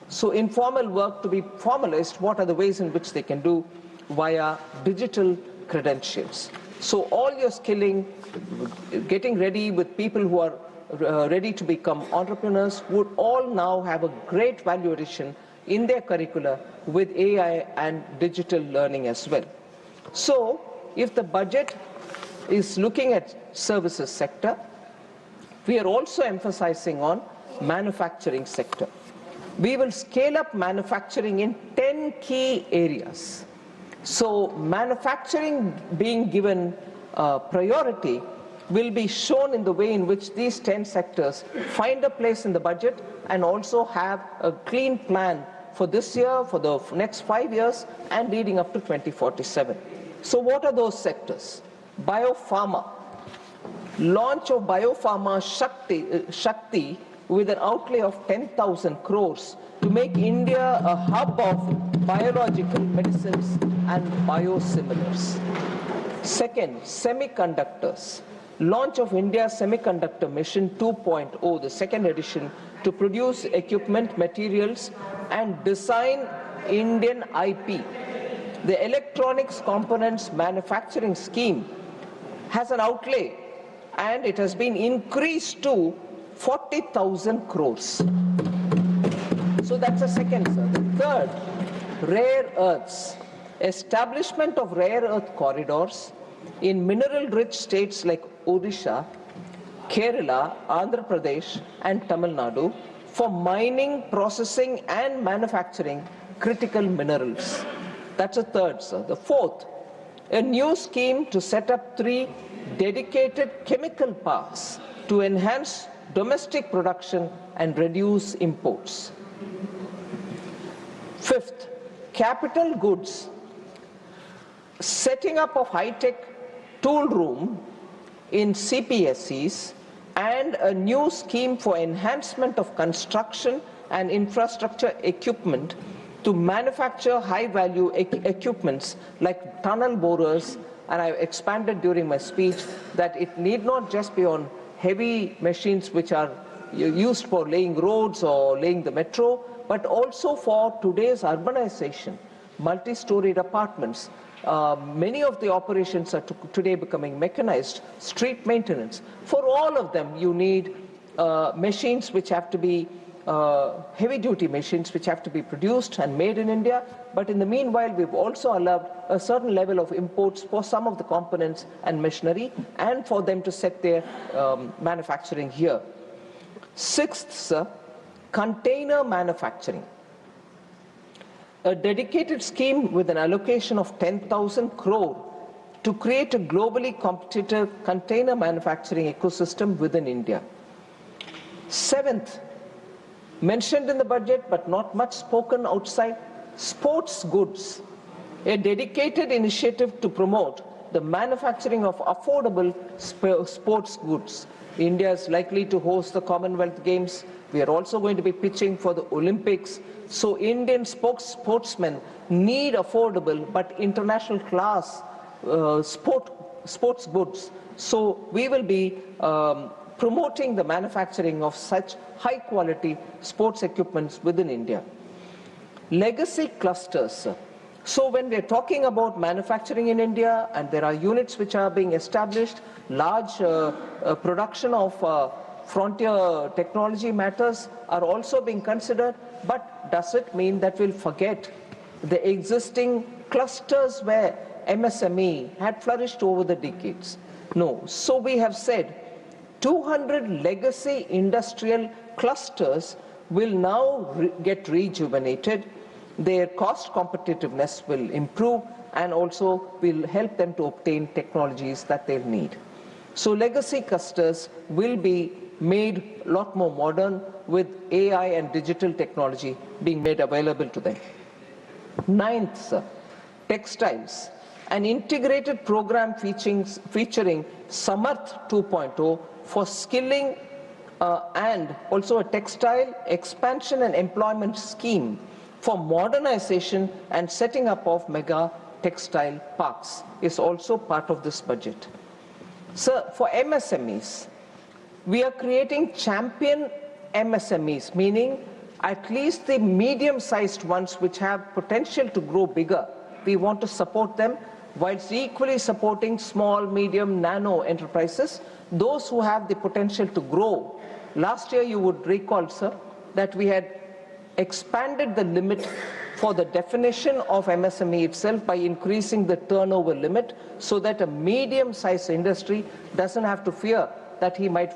So informal work to be formalized, what are the ways in which they can do via digital credentials? So all your skilling, getting ready with people who are ready to become entrepreneurs would all now have a great value addition in their curricula with AI and digital learning as well. So if the budget is looking at services sector, we are also emphasizing on manufacturing sector. We will scale up manufacturing in 10 key areas. So manufacturing being given priority will be shown in the way in which these 10 sectors find a place in the budget and also have a clean plan for this year, for the next 5 years, and leading up to 2047. So what are those sectors? Biopharma. Launch of Biopharma Shakti with an outlay of 10,000 crores to make India a hub of biological medicines and biosimilars. Second, semiconductors. Launch of India Semiconductor Mission 2.0, the second edition, to produce equipment, materials, and design Indian IP. The Electronics Components Manufacturing Scheme has an outlay, and it has been increased to 40,000 crores. So that's the second, sir. The third, rare earths. Establishment of rare earth corridors in mineral-rich states like Odisha, Kerala, Andhra Pradesh, and Tamil Nadu for mining, processing, and manufacturing critical minerals. That's the third, sir. The fourth, a new scheme to set up 3 dedicated chemical parks to enhance domestic production and reduce imports. Fifth, capital goods. Setting up of high-tech tool room in CPSEs and a new scheme for enhancement of construction and infrastructure equipment to manufacture high-value equipments like tunnel borers, and I expanded during my speech that it need not just be on heavy machines which are used for laying roads or laying the metro, but also for today's urbanization, multi-storied apartments. Many of the operations are today becoming mechanized, street maintenance. For all of them, you need machines which have to be heavy-duty machines which have to be produced and made in India. But in the meanwhile, we've also allowed a certain level of imports for some of the components and machinery and for them to set their manufacturing here. Sixth, sir, container manufacturing. A dedicated scheme with an allocation of 10,000 crore to create a globally competitive container manufacturing ecosystem within India. Seventh, mentioned in the budget but not much spoken outside, sports goods. A dedicated initiative to promote the manufacturing of affordable sports goods. India is likely to host the Commonwealth Games. We are also going to be pitching for the Olympics. So Indian sportsmen need affordable but international class sports goods. So we will be promoting the manufacturing of such high quality sports equipments within India. Legacy clusters. So when we are talking about manufacturing in India and there are units which are being established, large production of frontier technology matters are also being considered, but does it mean that we'll forget the existing clusters where MSME had flourished over the decades? No. So we have said 200 legacy industrial clusters will now get rejuvenated. Their cost competitiveness will improve and also will help them to obtain technologies that they'll need. So legacy clusters will be made a lot more modern with AI and digital technology being made available to them. Ninth, textiles. An integrated program featuring Samarth 2.0 for skilling and also a textile expansion and employment scheme for modernization and setting up of mega textile parks is also part of this budget. So for MSMEs, we are creating champion MSMEs, meaning at least the medium-sized ones which have potential to grow bigger. We want to support them whilst equally supporting small, medium, nano enterprises, those who have the potential to grow. Last year, you would recall, sir, that we had expanded the limit for the definition of MSME itself by increasing the turnover limit so that a medium-sized industry doesn't have to fear that he might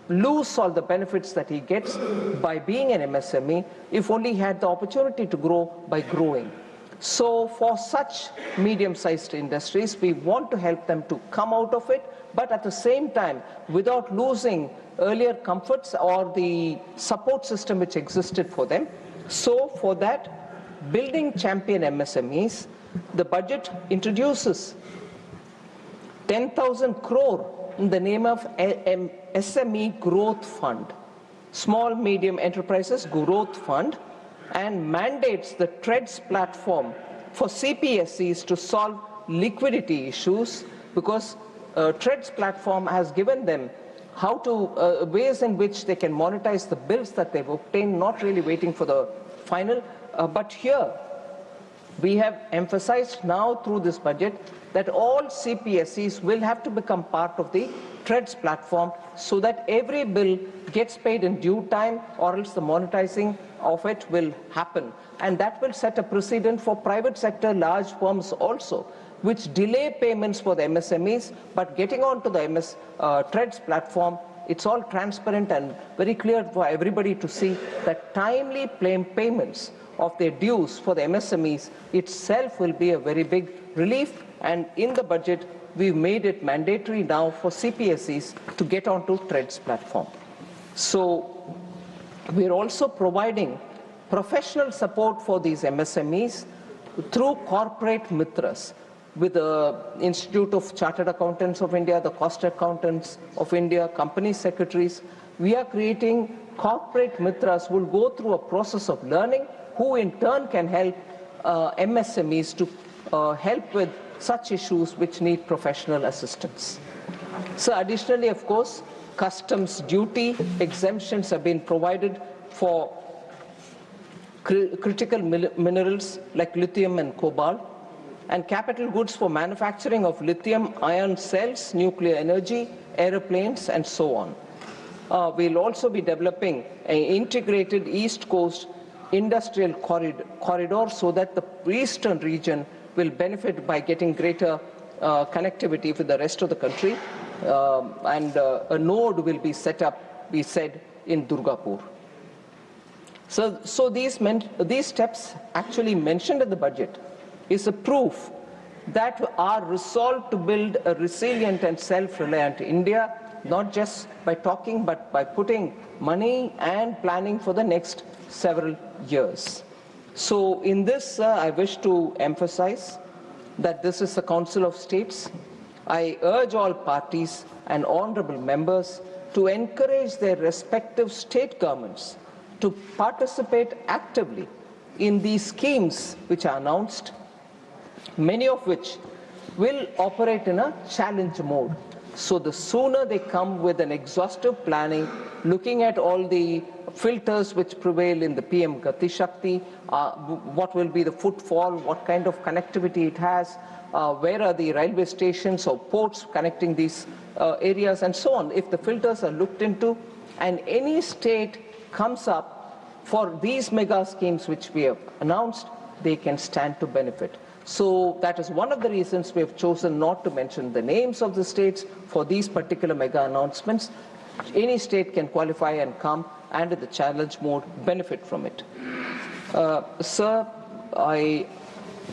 lose all the benefits that he gets by being an MSME if only he had the opportunity to grow by growing. So for such medium-sized industries, we want to help them to come out of it, but at the same time, without losing earlier comforts or the support system which existed for them. So for that, building champion MSMEs, the budget introduces 10,000 crore in the name of SME Growth Fund, Small Medium Enterprises Growth Fund, and mandates the TREADS platform for CPSEs to solve liquidity issues, because TREADS platform has given them how to ways in which they can monetize the bills that they've obtained, not really waiting for the final. But here, we have emphasized now through this budget that all CPSEs will have to become part of the TREADS platform so that every bill gets paid in due time, or else the monetizing of it will happen. And that will set a precedent for private sector large firms also, which delay payments for the MSMEs, but getting onto the TREADS platform, it's all transparent and very clear for everybody to see that timely payments of their dues for the MSMEs itself will be a very big relief. And in the budget, we've made it mandatory now for CPSEs to get onto TREADS platform. So we're also providing professional support for these MSMEs through corporate mitras with the Institute of Chartered Accountants of India, the Cost Accountants of India, company secretaries. We are creating corporate mitras who will go through a process of learning, who in turn can help MSMEs to help with such issues which need professional assistance. So additionally, of course, customs duty exemptions have been provided for critical minerals like lithium and cobalt, and capital goods for manufacturing of lithium ion cells, nuclear energy, aeroplanes, and so on. We'll also be developing an integrated East Coast industrial corridor so that the eastern region will benefit by getting greater connectivity with the rest of the country, and a node will be set up, we said, in Durgapur. So these steps actually mentioned in the budget is a proof that our resolve to build a resilient and self-reliant India, not just by talking, but by putting money and planning for the next several years. So in this, I wish to emphasize that this is the Council of States. I urge all parties and honorable members to encourage their respective state governments to participate actively in these schemes which are announced, many of which will operate in a challenge mode. So the sooner they come with an exhaustive planning, looking at all the filters which prevail in the PM Gati Shakti, what will be the footfall, what kind of connectivity it has, where are the railway stations or ports connecting these areas, and so on. If the filters are looked into and any state comes up for these mega schemes which we have announced, they can stand to benefit. So that is one of the reasons we have chosen not to mention the names of the states for these particular mega announcements. Any state can qualify and come and in the challenge mode benefit from it. Sir,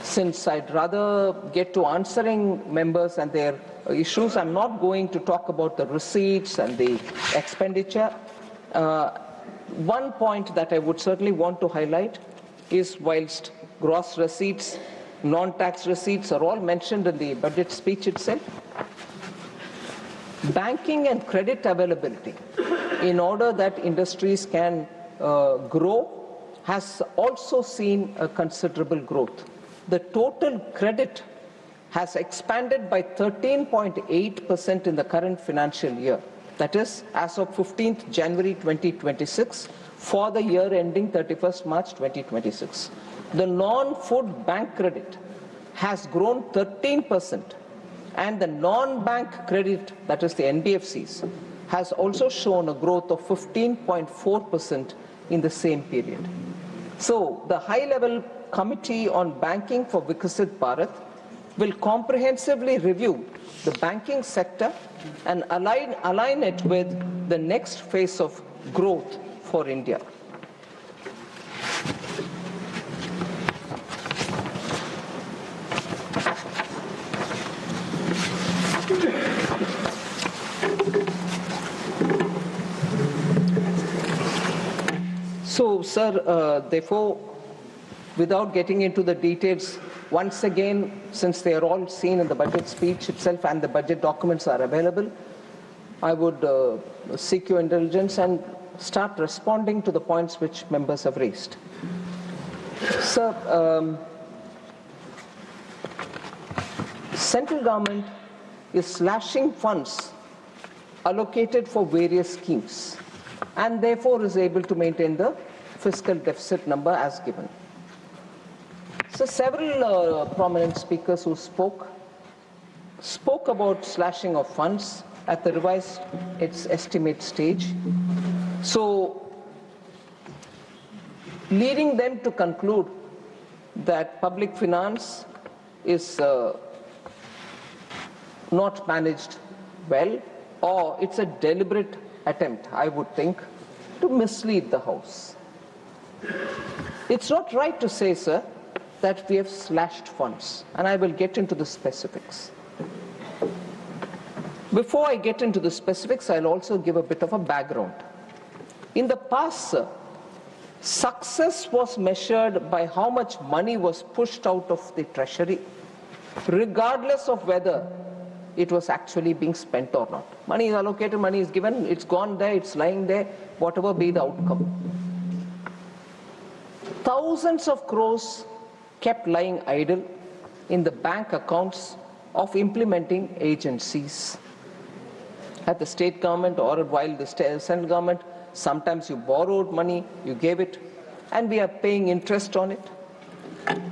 since I'd rather get to answering members and their issues, I'm not going to talk about the receipts and the expenditure. One point that I would certainly want to highlight is whilst gross receipts, non-tax receipts are all mentioned in the budget speech itself, banking and credit availability in order that industries can grow has also seen a considerable growth. The total credit has expanded by 13.8% in the current financial year. That is, as of 15th January 2026, for the year ending 31st March 2026. The non-food bank credit has grown 13%, and the non-bank credit, that is the NBFCs, has also shown a growth of 15.4% in the same period. So, the high-level Committee on Banking for Vikasit Bharat will comprehensively review the banking sector and align it with the next phase of growth for India. So, sir, therefore, without getting into the details, once again, since they are all seen in the budget speech itself and the budget documents are available, I would seek your indulgence and start responding to the points which members have raised. Sir, central government is slashing funds allocated for various schemes and therefore is able to maintain the fiscal deficit number as given. So several prominent speakers who spoke about slashing of funds at the revised its estimate stage. So leading them to conclude that public finance is not managed well, or it's a deliberate attempt, I would think, to mislead the House. It's not right to say, sir, that we have slashed funds, and I will get into the specifics. Before I get into the specifics, I'll also give a bit of a background. In the past, sir, success was measured by how much money was pushed out of the treasury, regardless of whether it was actually being spent or not. Money is allocated, money is given, it's gone there, it's lying there, whatever be the outcome. Thousands of crores kept lying idle in the bank accounts of implementing agencies. At the state government or while the central government, sometimes you borrowed money, you gave it, and we are paying interest on it.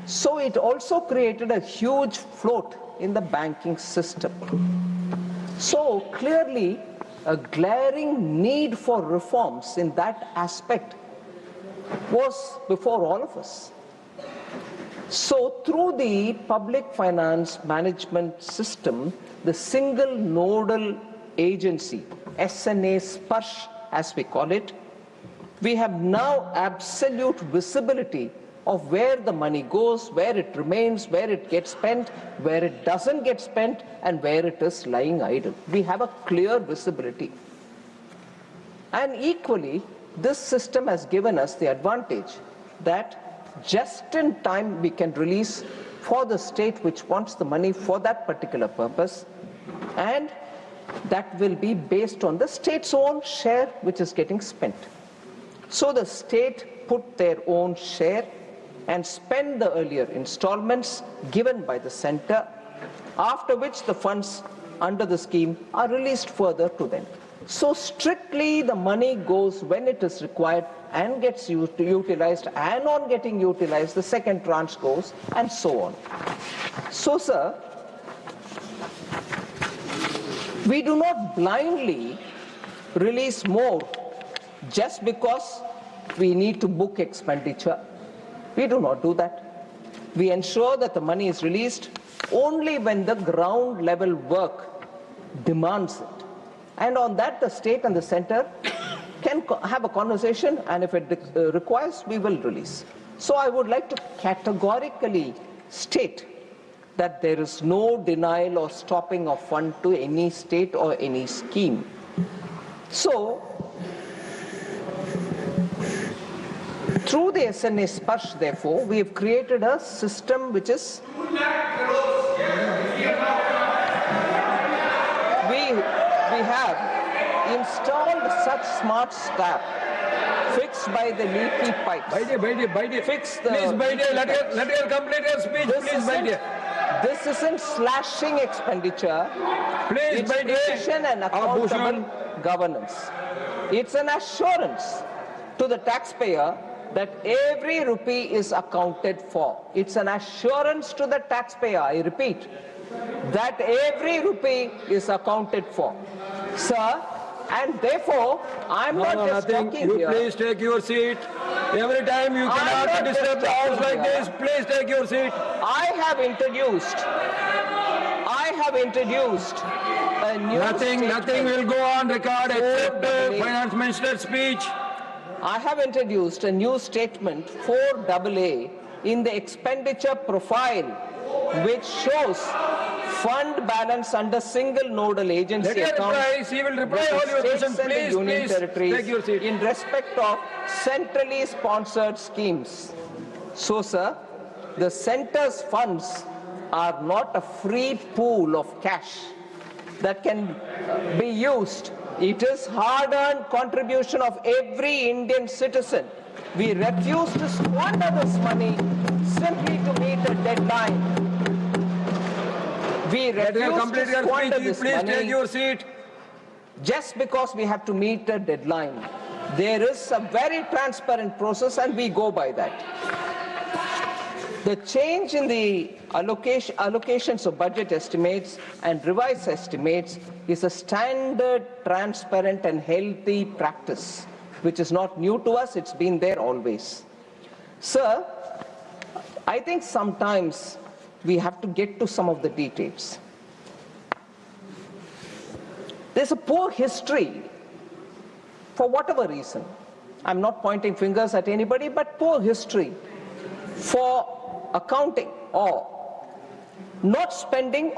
So it also created a huge float in the banking system. So clearly, a glaring need for reforms in that aspect was before all of us. So through the public finance management system, the single nodal agency, SNA Sparsh as we call it, we have now absolute visibility of where the money goes, where it remains, where it gets spent, where it doesn't get spent, and where it is lying idle. We have a clear visibility. And equally, this system has given us the advantage that just in time we can release for the state which wants the money for that particular purpose, and that will be based on the state's own share which is getting spent. So the state put their own share and spend the earlier installments given by the center, after which the funds under the scheme are released further to them. So strictly the money goes when it is required and gets utilized, and on getting utilized the second tranche goes, and so on. So sir, we do not blindly release more just because we need to book expenditure. We do not do that. We ensure that the money is released only when the ground level work demands it. And on that, the state and the center can have a conversation, and if it requires, we will release. So I would like to categorically state that there is no denial or stopping of fund to any state or any scheme. So, through the SNA Sparsh, therefore, we have created a system which is we have installed such smart staff fixed by the leaky pipes. Fix the... Please, let her complete her speech, please, my dear. this isn't slashing expenditure. It's precision and accountable governance. It's an assurance to the taxpayer that every rupee is accounted for. It's an assurance to the taxpayer, I repeat, that every rupee is accounted for. Sir, and therefore, I'm not just talking here. Please take your seat. Every time you cannot disturb the house like this, please take your seat. I have introduced a new Nothing will go on record except Finance Minister's speech. I have introduced a new statement 4AA in the expenditure profile, which shows fund balance under single nodal agency accounts. He will reply all your questions. Please, take your seat. In respect of centrally sponsored schemes. So, sir, the centre's funds are not a free pool of cash that can be used. It is hard-earned contribution of every Indian citizen. We refuse to squander this money simply to meet a deadline. We refuse to squander this money. Please take your seat. Just because we have to meet a deadline. There is a very transparent process and we go by that. The change in the allocations of budget estimates and revised estimates is a standard, transparent and healthy practice, which is not new to us, it's been there always. Sir, I think sometimes we have to get to some of the details. There's a poor history, for whatever reason. I'm not pointing fingers at anybody, but poor history for accounting or not spending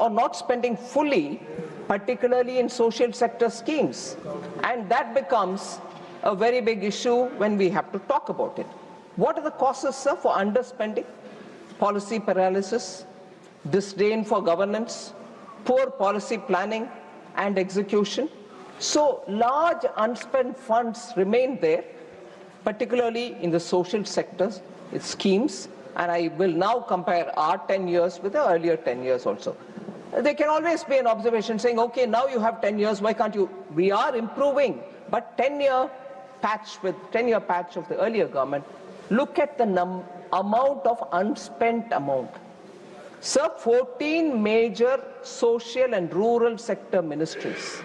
fully, particularly in social sector schemes. And that becomes a very big issue when we have to talk about it. What are the causes, sir, for underspending? Policy paralysis, disdain for governance, poor policy planning and execution. So large unspent funds remain there, particularly in the social sectors, its schemes. And I will now compare our 10 years with the earlier 10 years also. There can always be an observation saying, okay, now you have 10 years, why can't you? We are improving, but 10-year patch of the earlier government, look at the amount of unspent amount. Sir, 14 major social and rural sector ministries.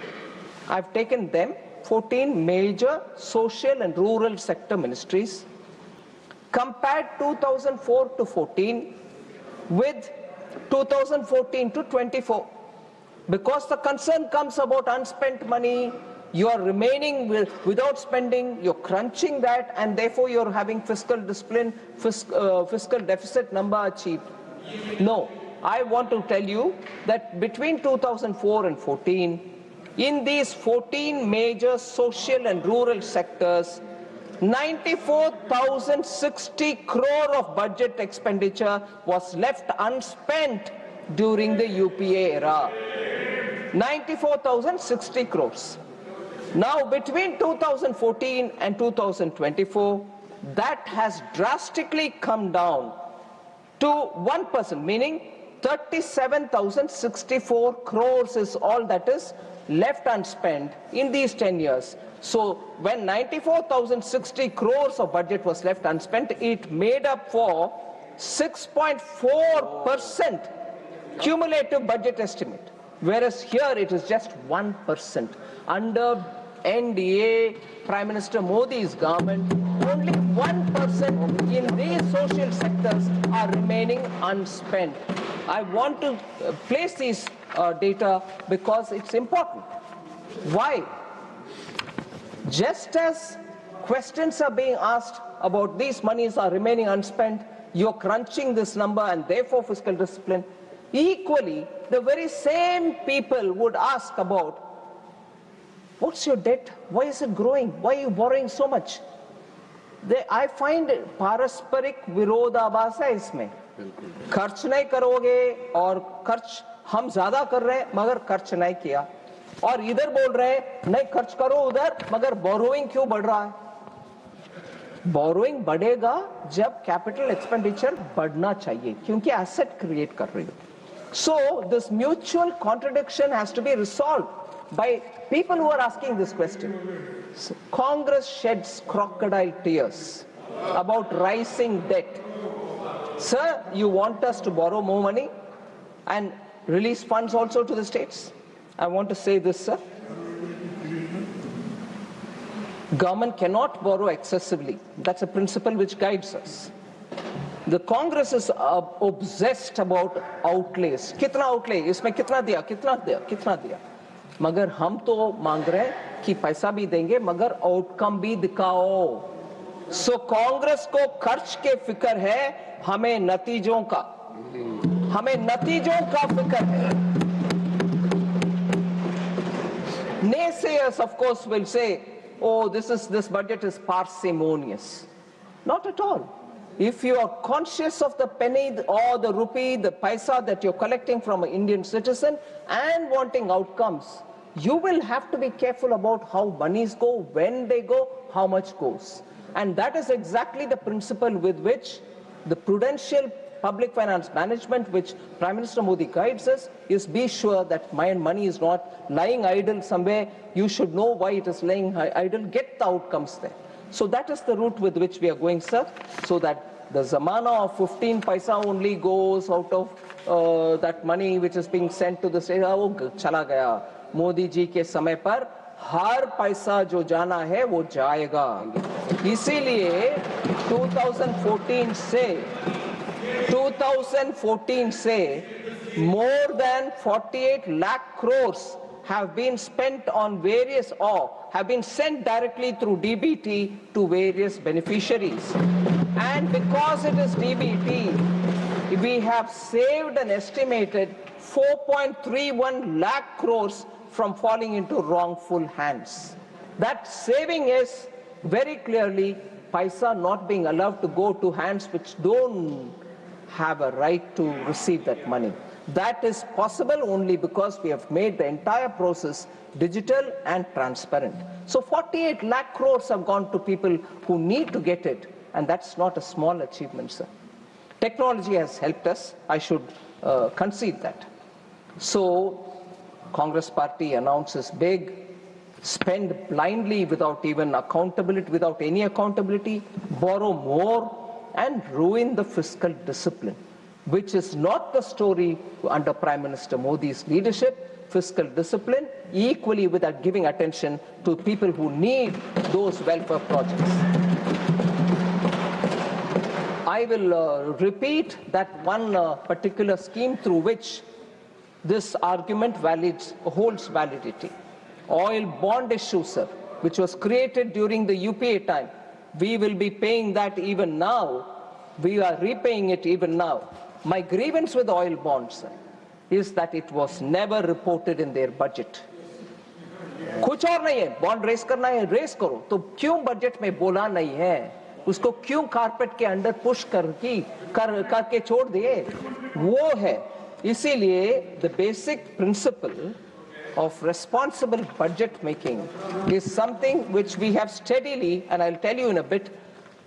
I've taken them, 14 major social and rural sector ministries, compared 2004 to 14 with 2014 to 24. Because the concern comes about unspent money, you are remaining without spending, you're crunching that, and therefore you're having fiscal discipline, fiscal deficit number achieved. No, I want to tell you that between 2004 and 14, in these 14 major social and rural sectors, 94,060 crore of budget expenditure was left unspent during the UPA era. 94,060 crores. Now, between 2014 and 2024, that has drastically come down to 1%, meaning 37,064 crores is all that is left unspent in these 10 years. So when 94,060 crores of budget was left unspent, it made up for 6.4% cumulative budget estimate, whereas here it is just 1%. Under NDA, Prime Minister Modi's government, only 1% in these social sectors are remaining unspent. I want to place these data because it's important. Why? Just as questions are being asked about these monies are remaining unspent, you're crunching this number and therefore fiscal discipline, equally, the very same people would ask about, what's your debt? Why is it growing? Why are you borrowing so much? I find पारस्परिक विरोधाभास है इसमें. खर्च नहीं करोगे और खर्च हम ज्यादा कर रहे हैं मगर खर्च नहीं किया, और इधर बोल रहे हैं नहीं खर्च करो उधर मगर बोरोइंग क्यों बढ़ रहा है? बोरोइंग बढ़ेगा जब कैपिटल एक्सपेंडिचर बढ़ना चाहिए, क्योंकि एसेट क्रिएट कर रही हो. So this mutual contradiction has to be resolved by people who are asking this question. So Congress sheds crocodile tears about rising debt. Sir, you want us to borrow more money and release funds also to the states? I want to say this, sir. Government cannot borrow excessively. That's a principle which guides us. The Congress is obsessed about outlays. कितना outlay? इसमें कितना दिया? कितना दिया? कितना दिया? मगर हम तो मांग रहे हैं कि पैसा भी देंगे मगर आउटकम भी दिखाओ. सो कांग्रेस को खर्च के फिक्र है, हमें नतीजों का फिक्र है. Naysayers, of course, will say, oh, this budget is parsimonious. Not at all. If you are conscious of the penny or the rupee, the paisa that you're collecting from an Indian citizen and wanting outcomes, you will have to be careful about how monies go, when they go, how much goes. And that is exactly the principle with which the prudential public finance management, which Prime Minister Modi guides us, is be sure that my money is not lying idle somewhere. You should know why it is lying idle, get the outcomes there. So that is the route with which we are going, sir, so that the zamana of 15 paisa only goes out of that money which is being sent to the state. Oh, chala gaya. Modi ji ke samay par हर पैसा जो जाना है वो जाएगा. इसीलिए 2014 से more than 48 lakh crores have been spent on various or have been sent directly through DBT to various beneficiaries. And because it is DBT, we have saved an estimated 4.31 lakh crores from falling into wrongful hands. That saving is very clearly paisa not being allowed to go to hands which don't have a right to receive that money. That is possible only because we have made the entire process digital and transparent. So 48 lakh crores have gone to people who need to get it, and that's not a small achievement, sir. Technology has helped us, I should concede that. So Congress party announces big, spend blindly without even accountability, without any accountability, borrow more and ruin the fiscal discipline, which is not the story under Prime Minister Modi's leadership. Fiscal discipline equally without giving attention to people who need those welfare projects. I will repeat that one particular scheme through which this argument holds validity. Oil bond issue, sir, which was created during the UPA time. We will be paying that even now. We are repaying it even now. My grievance with oil bonds, sir, is that it was never reported in their budget. कुछ और नहीं है, bond race करना है, race करो, तो क्यों budget में बोला नहीं है? उसको क्यों कारपेट के अंडर पुश करके छोड़ दिए? वो है. इसीलिए the basic principle of responsible budget making is something which we have steadily, and I'll tell you in a bit,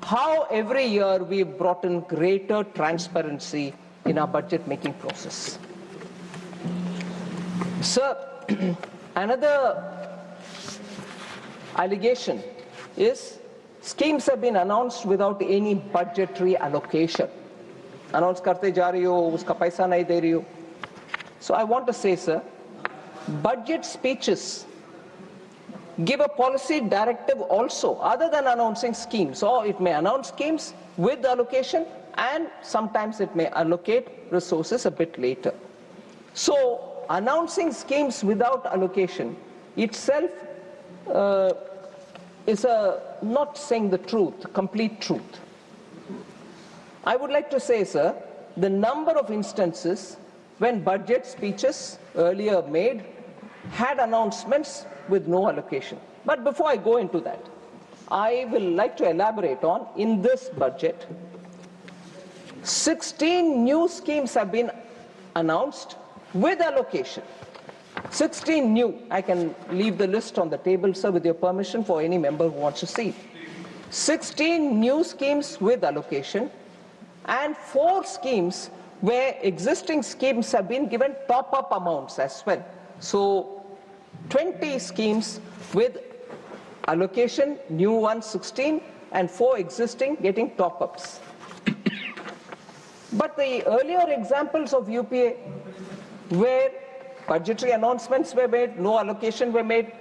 how every year we've brought in greater transparency in our budget making process. Sir, another allegation is schemes have been announced without any budgetary allocation. Announce karte ja rahi ho, uska paisa nahi de rahi ho. So I want to say, sir, budget speeches give a policy directive also, other than announcing schemes, or it may announce schemes with allocation, and sometimes it may allocate resources a bit later. So announcing schemes without allocation itself is not saying the truth, complete truth. I would like to say, sir, the number of instances when budget speeches earlier made had announcements with no allocation. But before I go into that, I will like to elaborate on, in this budget, 16 new schemes have been announced with allocation. 16 new. I can leave the list on the table, sir, with your permission, for any member who wants to see. 16 new schemes with allocation and 4 schemes where existing schemes have been given top-up amounts as well. So 20 schemes with allocation, new ones 16, and 4 existing getting top-ups. But the earlier examples of UPA, where budgetary announcements were made, no allocation were made,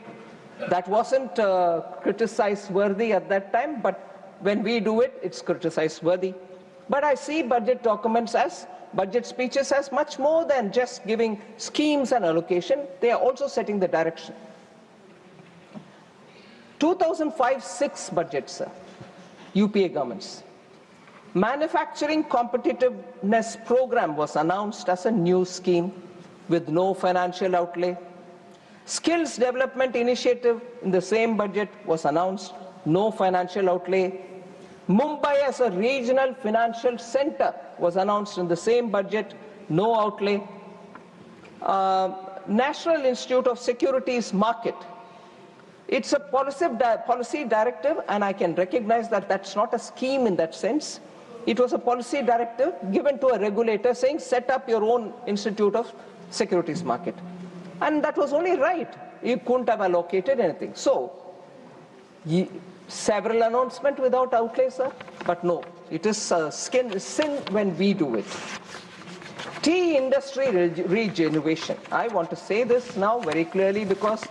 that wasn't criticized worthy at that time, but when we do it, it's criticized worthy. But I see budget documents as, budget speeches as much more than just giving schemes and allocation. They are also setting the direction. 2005-06 budgets, UPA governments. Manufacturing competitiveness program was announced as a new scheme with no financial outlay. Skills development initiative in the same budget was announced, no financial outlay. Mumbai as a regional financial center was announced in the same budget, no outlay. National Institute of Securities Market. It's a policy directive, and I can recognize that that's not a scheme in that sense. It was a policy directive given to a regulator saying, set up your own Institute of Securities Market. And that was only right. You couldn't have allocated anything. So, several announcements without outlay, sir. But no, it is a sin when we do it. Tea industry regeneration. I want to say this now very clearly because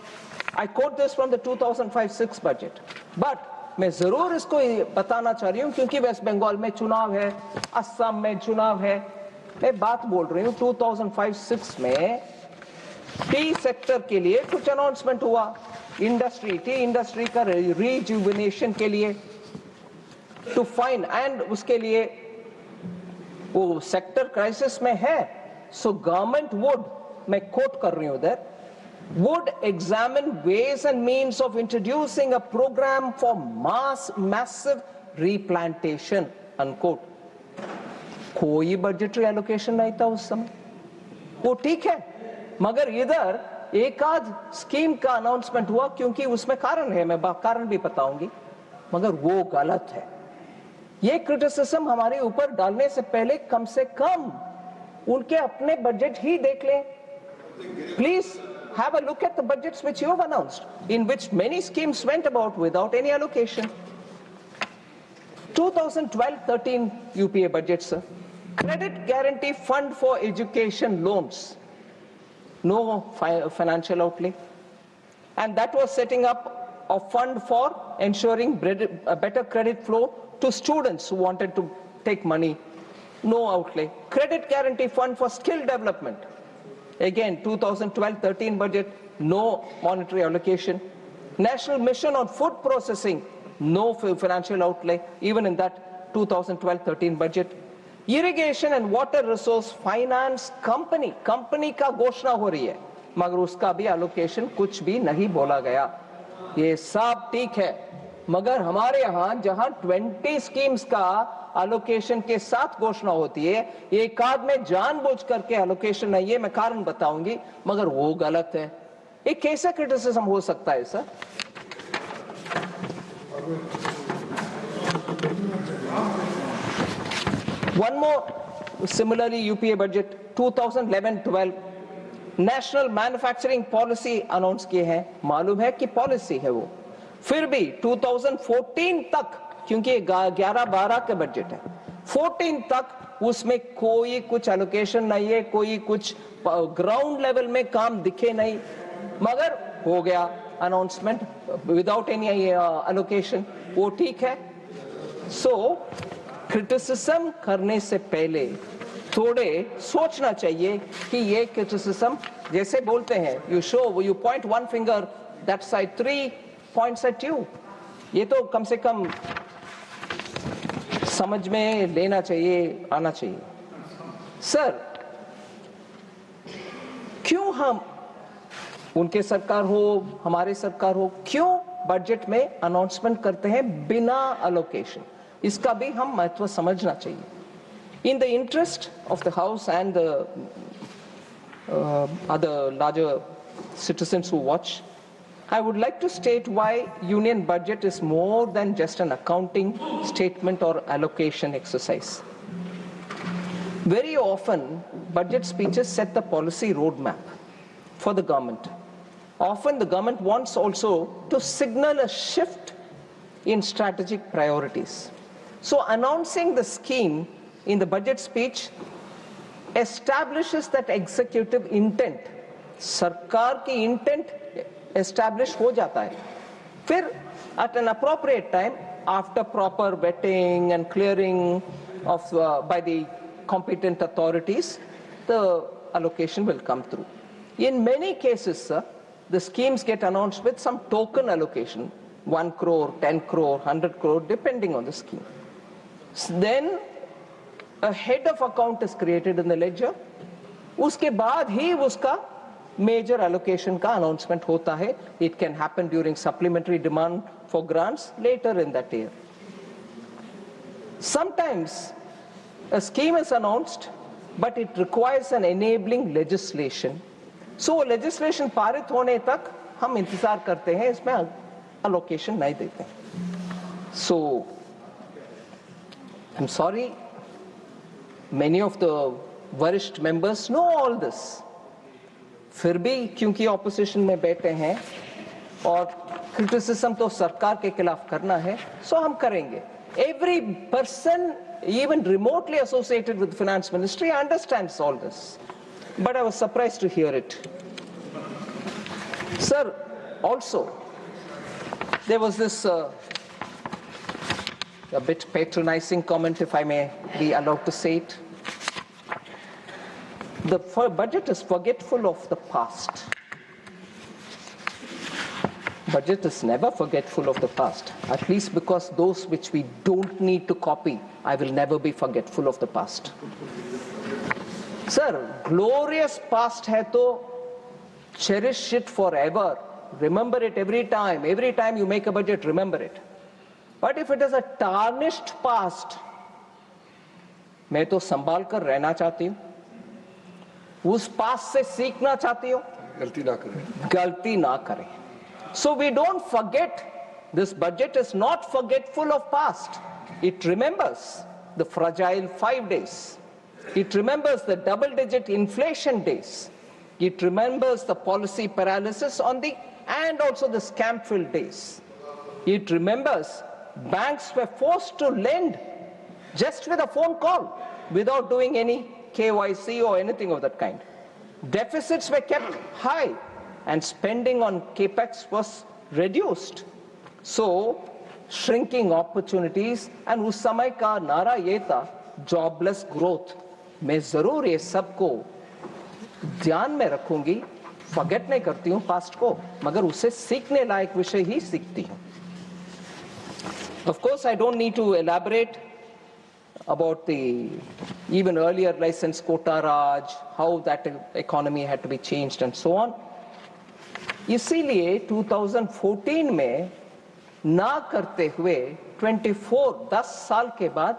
I quote this from the 2005-06 budget. But मैं जरूर इसको बताना चाह रही हूँ क्योंकि waste Bengal में चुनाव है, असम में चुनाव है. मैं बात बोल रही हूँ 2005-06 में टी सेक्टर के लिए कुछ अनाउंसमेंट हुआ, टी इंडस्ट्री का रिजुविनेशन के लिए टू फाइंड, एंड उसके लिए वो सेक्टर क्राइसिस में है. सो गवर्नमेंट वुड, मैं कोट कर रही हूँ उधर, would examine ways and means of introducing a program for massive replantation, unquote. कोई budgetary allocation नहीं था उस समय. वो ठीक है, मगर इधर एक आध स्कीम का अनाउंसमेंट हुआ क्योंकि उसमें कारण है, मैं कारण भी बताऊंगी, मगर वो गलत है. ये क्रिटिसिज्म हमारे ऊपर डालने से पहले कम से कम उनके अपने बजट ही देख लें. Please have a look at the budgets which you have announced, in which many schemes went about without any allocation. 2012-13 UPA budget, sir. Credit guarantee fund for education loans. No financial outlay. And that was setting up a fund for ensuring a better credit flow to students who wanted to take money. No outlay. Credit guarantee fund for skill development. Again, 2012-13 budget, no monetary allocation. National Mission on Food Processing, no financial outlay, even in that 2012-13 budget. Irrigation and Water Resource Finance Company का घोषणा हो रही है, मगर उसका भी allocation कुछ भी नहीं बोला गया. ये सब ठीक है, मगर हमारे यहाँ जहाँ 20 स्कीम्स का एलोकेशन के साथ घोषणा होती है, एक आध में जानबूझ करके एलोकेशन नहीं है, मैं कारण बताऊंगी, मगर वो गलत है. ये कैसे क्रिटिसिज्म हो सकता है sir? One more similarly UPA budget 2011-12 national manufacturing policy announce किए हैं. मालूम है कि पॉलिसी है वो, फिर भी 2014 तक, क्योंकि 11-12 के बजट है, 14 तक उसमें कोई कुछ एलोकेशन नहीं है, कोई कुछ ग्राउंड लेवल में काम दिखे नहीं, मगर हो गया अनाउंसमेंट विदाउट एनी एलोकेशन. वो ठीक है. सो क्रिटिसिज्म करने से पहले थोड़े सोचना चाहिए कि ये क्रिटिसिज्म जैसे बोलते हैं, you point one finger, that side 3 points at you. ये तो कम से कम समझ में लेना चाहिए, आना चाहिए. सर, क्यों हम, उनके सरकार हो हमारे सरकार हो, क्यों बजट में अनाउंसमेंट करते हैं बिना अलोकेशन? इसका भी हम महत्व समझना चाहिए. In the interest of the House and the other larger citizens who watch, I would like to state why union budget is more than just an accounting statement or allocation exercise. Very often, budget speeches set the policy roadmap for the government. Often the government wants also to signal a shift in strategic priorities. So announcing the scheme in the budget speech establishes that executive intent. सरकार की intent establish हो जाता है. फिर at an appropriate time, after proper vetting and clearing of by the competent authorities, the allocation will come through. In many cases, sir, the schemes get announced with some token allocation, 1 crore, 10 crore, 100 crore, depending on the scheme. Then a head of account is created in the ledger. उसके बाद ही उसका major allocation का announcement होता है. It can happen during supplementary demand for grants later in that year. Sometimes a scheme is announced, but it requires an enabling legislation. So legislation पारित होने तक हम इंतजार करते हैं, इसमें allocation नहीं देते. So I'm sorry, many of the वरिष्ठ members know all this. फिर भी क्योंकि opposition में बैठे हैं और criticism तो सरकार के खिलाफ करना है, so हम करेंगे. Every person, even remotely associated with the finance ministry, understands all this. But I was surprised to hear it. Sir, also, there was this a bit patronizing comment, if I may be allowed to say it. The budget is forgetful of the past. Budget is never forgetful of the past, at least because those which we don't need to copy, I will never be forgetful of the past. Sir, glorious past hai to cherish it forever. Remember it every time. Every time you make a budget, remember it. But if it is a tarnished past, मैं तो संभाल कर रहना चाहती हूँ. उस पास से सीखना चाहती हूँ. गलती ना करें. So we don't forget. This budget is not forgetful of past. It remembers the fragile 5 days. It remembers the double-digit inflation days. It remembers the policy paralysis and also the scam-filled days. It remembers banks were forced to lend just with a phone call without doing any KYC or anything of that kind. Deficits were kept high and spending on capex was reduced. So, shrinking opportunities, and उस समय का नारा ये था jobless growth. मैं जरूर ये सबको ध्यान में रखूंगी, forget नहीं करती हूँ past को, मगर उसे सीखने लायक विषय ही सीखती हूँ. Of course, I don't need to elaborate about the even earlier license quota Raj, how that economy had to be changed and so on. इसीलिए 2014 में ना करते हुए 10 साल के बाद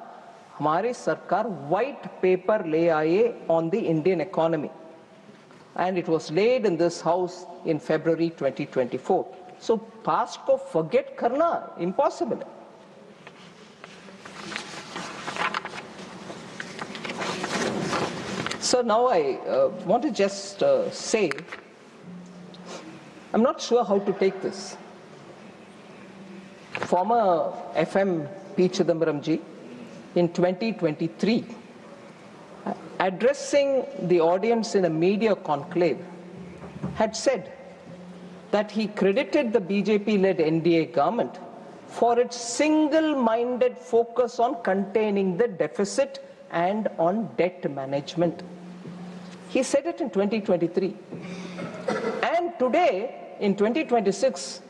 हमारी सरकार व्हाइट पेपर ले आए on the Indian economy, and it was laid in this house in February 2024. So past को forget करना impossible है. So now I want to just say, I'm not sure how to take this. Former FM P. Chidambaram ji, in 2023, addressing the audience in a media conclave, had said that he credited the BJP-led NDA government for its single-minded focus on containing the deficit and on debt management. He said it in 2023. And today, in 2026,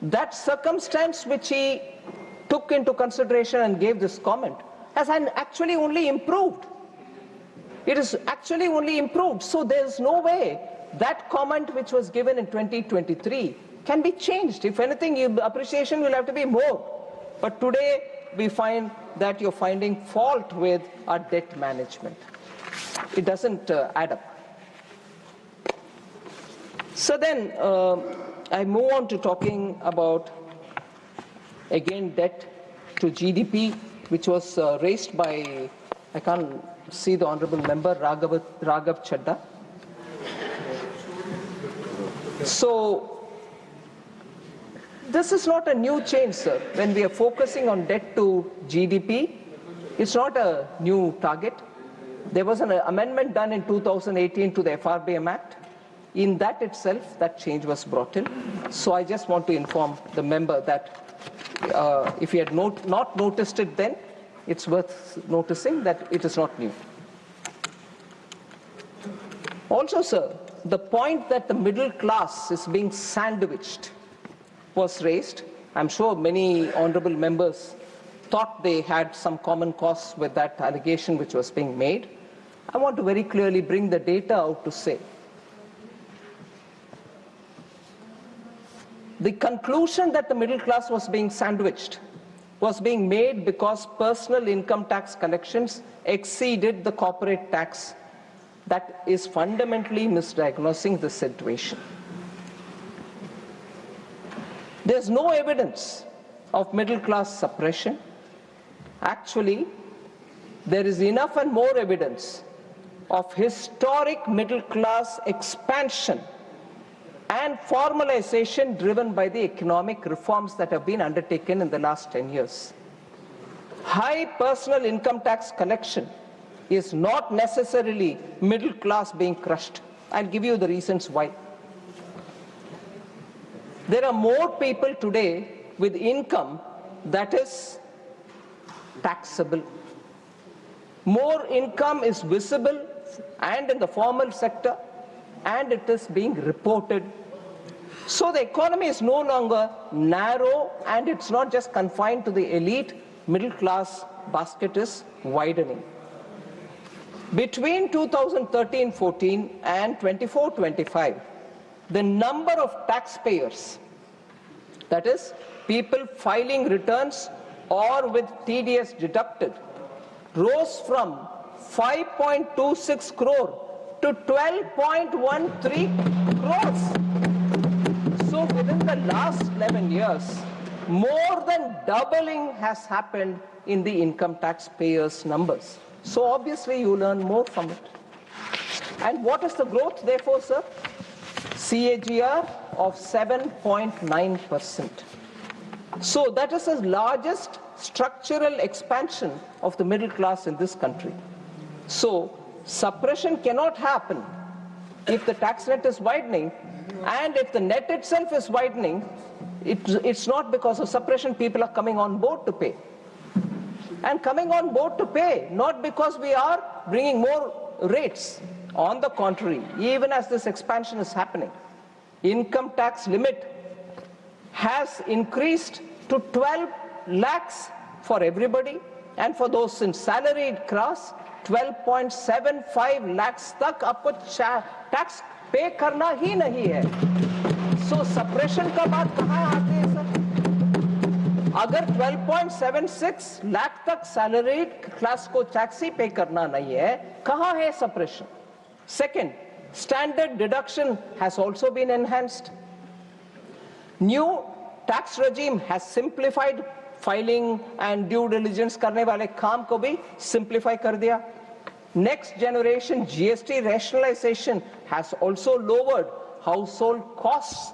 that circumstance which he took into consideration and gave this comment has actually only improved. It is actually only improved. So there's no way that comment which was given in 2023 can be changed. If anything, appreciation will have to be more. But today, we find that you're finding fault with our debt management. It doesn't add up. So then, I move on to talking about, again, debt to GDP, which was raised by I can't see the honorable member, Raghav Chadda. So, this is not a new change, sir. When we are focusing on debt to GDP, it's not a new target. There was an amendment done in 2018 to the FRBM Act. In that itself, that change was brought in. So I just want to inform the member that if he had not noticed it then, it's worth noticing that it is not new. Also, sir, the point that the middle class is being sandwiched was raised. I'm sure many honorable members thought they had some common cause with that allegation which was being made. I want to very clearly bring the data out to say the conclusion that the middle class was being sandwiched was being made because personal income tax collections exceeded the corporate tax. That is fundamentally misdiagnosing the situation. There's no evidence of middle class suppression. Actually, there is enough and more evidence of historic middle class expansion and formalization driven by the economic reforms that have been undertaken in the last 10 years. High personal income tax collection is not necessarily middle class being crushed. I'll give you the reasons why. There are more people today with income that is taxable. More income is visible and in the formal sector, and it is being reported. So the economy is no longer narrow, and it's not just confined to the elite. Middle class basket is widening. Between 2013-14 and 24-25, the number of taxpayers, that is, people filing returns or with TDS deducted, rose from 5.26 crore to 12.13 crores. So within the last 11 years, more than doubling has happened in the income taxpayers' numbers. So obviously you learn more from it. And what is the growth therefore, sir? CAGR of 7.9%. So that is the largest structural expansion of the middle class in this country. So suppression cannot happen if the tax net is widening, and if the net itself is widening, it's not because of suppression. People are coming on board to pay. And coming on board to pay, not because we are bringing more rates. On the contrary, even as this expansion is happening, income tax limit has increased to 12 lakhs for everybody, and for those in salaried class, 12.75 lakhs तक आपको tax पे करना ही नहीं है. So suppression का बात कहाँ आती है सर? अगर 12.76 लाख तक salaried class को टैक्स ही पे करना नहीं है, कहाँ है suppression? Second, standard deduction has also been enhanced. New tax regime has simplified filing and due diligence करने वाले काम को भी simplify कर दिया. Next generation GST rationalization has also lowered household costs.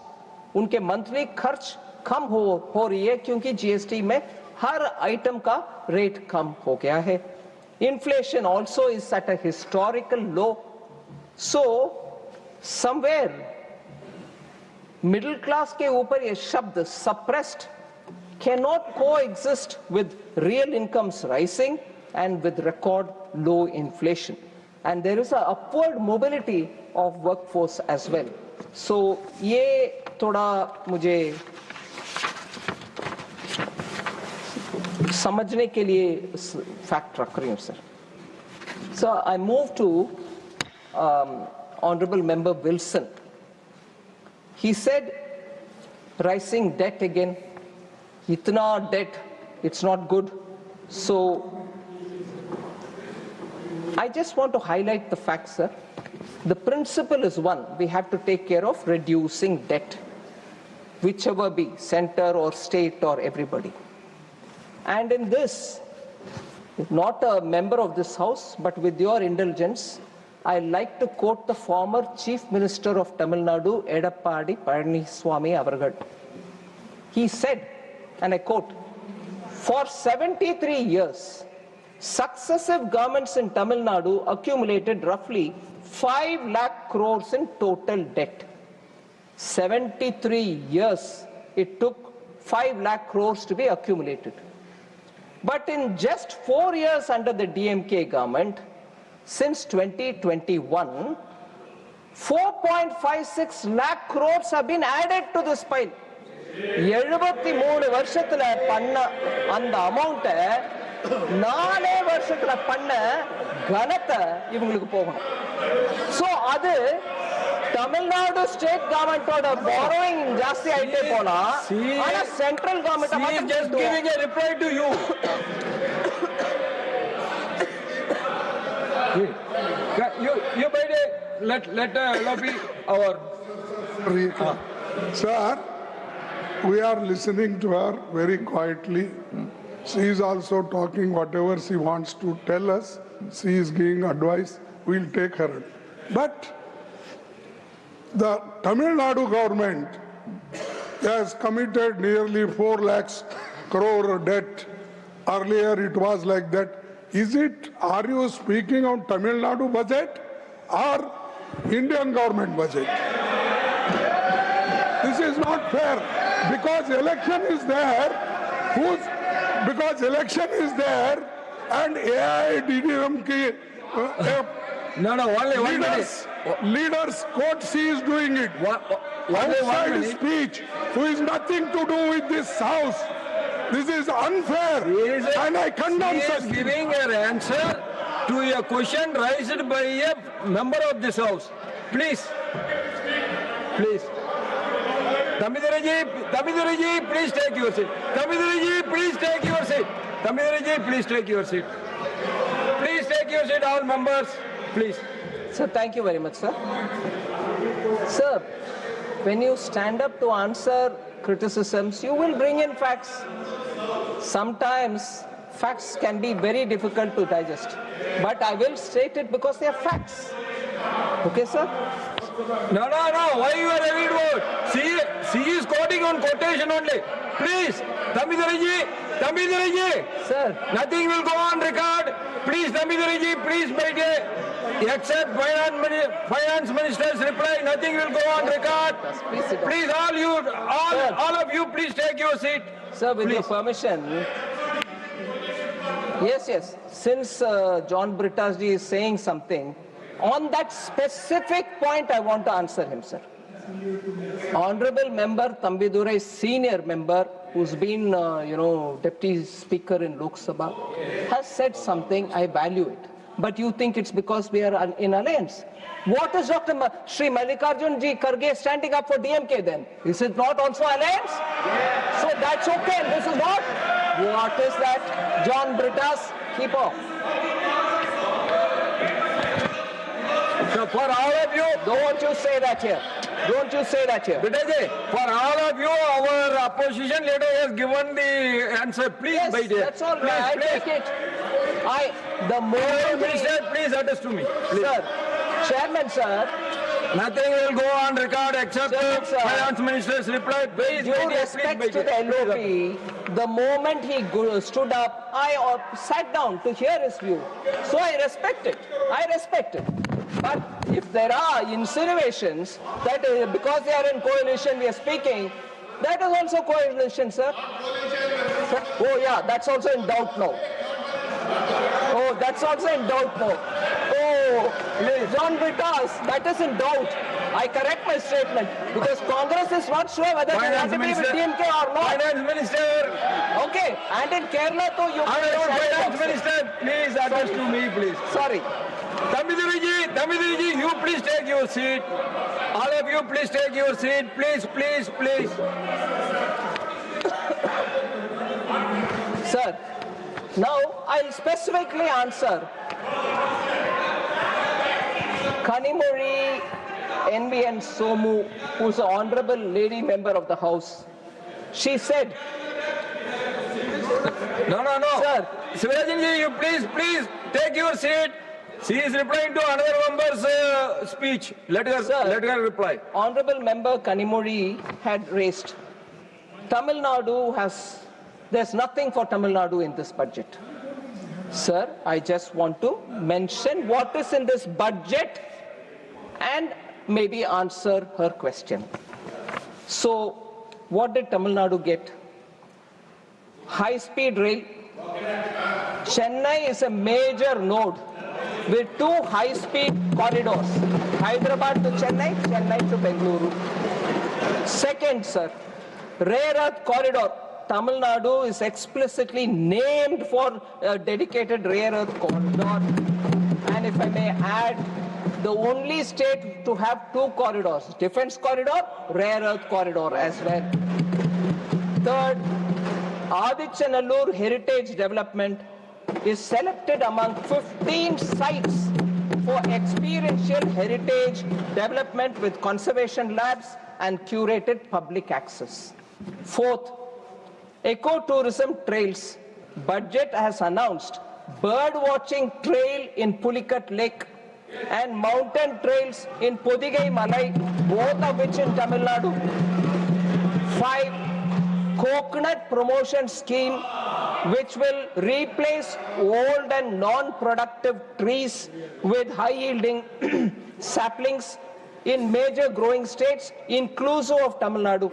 उनके monthly खर्च कम हो रही है क्योंकि GST में हर item का rate कम हो गया है. Inflation also is at a historical low. So somewhere middle class के ऊपर ये शब्द suppressed cannot coexist with real incomes rising and with record low inflation. And there is an upward mobility of workforce as well. So ये थोड़ा मुझे समझने के लिए fact रख रही हूँ sir. So I move to Honorable Member Wilson. He said rising debt again. Itna debt, it's not good. So I just want to highlight the fact, sir. The principle is one, we have to take care of reducing debt, whichever be, center or state or everybody. And in this, not a member of this house, but with your indulgence, I'd like to quote the former Chief Minister of Tamil Nadu, Edappadi Palaniswamy Avargal. He said, and I quote, "For 73 years, successive governments in Tamil Nadu accumulated roughly 5 lakh crores in total debt." 73 years it took 5 lakh crores to be accumulated. But in just 4 years under the DMK government, since 2021, 4.56 lakh crores have been added to this pile. 73 வருஷத்துல பண்ண அந்த அமௌண்ட்டை 4 வருஷத்துல பண்ண கணத்தை இவங்களுக்கு போகணும். So அது தமிழ்நாடு ஸ்டேட் கவர்மெண்டோட borrowing ஜாஸ்தி ஆயிட்டே போனா ஆனா central government just giving a reply to you. You made it. Let lobby our Sir, we are listening to her very quietly. She is also talking whatever she wants to tell us. She is giving advice. We'll take her. But the Tamil Nadu government has committed nearly 4 lakhs crore debt. Earlier it was like that. Are you speaking on Tamil Nadu budget or Indian government budget? This is not fair because election is there. Election is there and AIDDMK leaders quote she is doing it. Outside speech, who is nothing to do with this house. This is unfair and I condemn such. She is giving an answer to a question raised by a member of this house. Please. Tamidharaji, please take your seat. Tamidharaji, please take your seat. Tamidharaji, please take your seat. Please take your seat, all members. Please. Sir, thank you very much, sir. Sir, when you stand up to answer criticisms, you will bring in facts. Sometimes facts can be very difficult to digest. But I will state it because they are facts. Okay, sir? No. Why you are having word? She is quoting on quotation only. Please, Tamidharaji. Sir. Nothing will go on record. Please, Tamidharaji, please make except finance minister's reply. Nothing will go on record. Please, all of you, please take your seat. Sir, with your permission. Yes. Since John Britasji is saying something, on that specific point, I want to answer him, sir. Honorable member Tambidurai, senior member, who's been, deputy speaker in Lok Sabha, has said something. I value it. But you think it's because we are in alliance. What is Dr. Shri Mallikarjun Ji Kharge standing up for DMK then? Is it not also alliance? Yes. So that's okay. This is not. What is that? John Britas, keep off. So for all of you, don't you say that here. Britasji, for all of you, our opposition leader has given the answer. Please, yes, that's all right. I take it. The moment please address to me. Please. Sir, Chairman, sir. Nothing will go on record except the finance minister's reply. Please, due respect to the LOP, the moment he stood up, I sat down to hear his view. So I respect it. But if there are insinuations that because they are in coalition we are speaking, that is also coalition, sir. Oh yeah, that's also in doubt now. Oh, John Britas, that is in doubt. I correct my statement because Congress is not sure whether they want to be with DMK or not. Finance Minister. Okay, and in Kerala too, you. Finance Minister, please address to me, please. Sorry. Tamidharaji, you please take your seat. All of you, please take your seat. Please. Sir, now I'll specifically answer Kanimuri NBN Somu, who's an honorable lady member of the House. She said, No. Sir. Sivarajinji, you please take your seat. She is replying to another member's speech. Let her reply. Honorable Member Kanimuri had raised. Tamil Nadu there's nothing for Tamil Nadu in this budget. Sir, I just want to mention what is in this budget and maybe answer her question. So, what did Tamil Nadu get? High-speed rail. Chennai is a major node with 2 high-speed corridors. Hyderabad to Chennai, Chennai to Bengaluru. Second, sir, rare earth corridor. Tamil Nadu is explicitly named for a dedicated rare earth corridor. And if I may add, the only state to have 2 corridors, defense corridor, rare earth corridor as well. Third, Adichanallur Heritage Development is selected among 15 sites for experiential heritage development with conservation labs and curated public access. Fourth, ecotourism trails. Budget has announced bird watching trail in Pulikat Lake and mountain trails in Podigai Malai, both of which in Tamil Nadu. 5, coconut promotion scheme which will replace old and non-productive trees with high-yielding saplings in major growing states, inclusive of Tamil Nadu.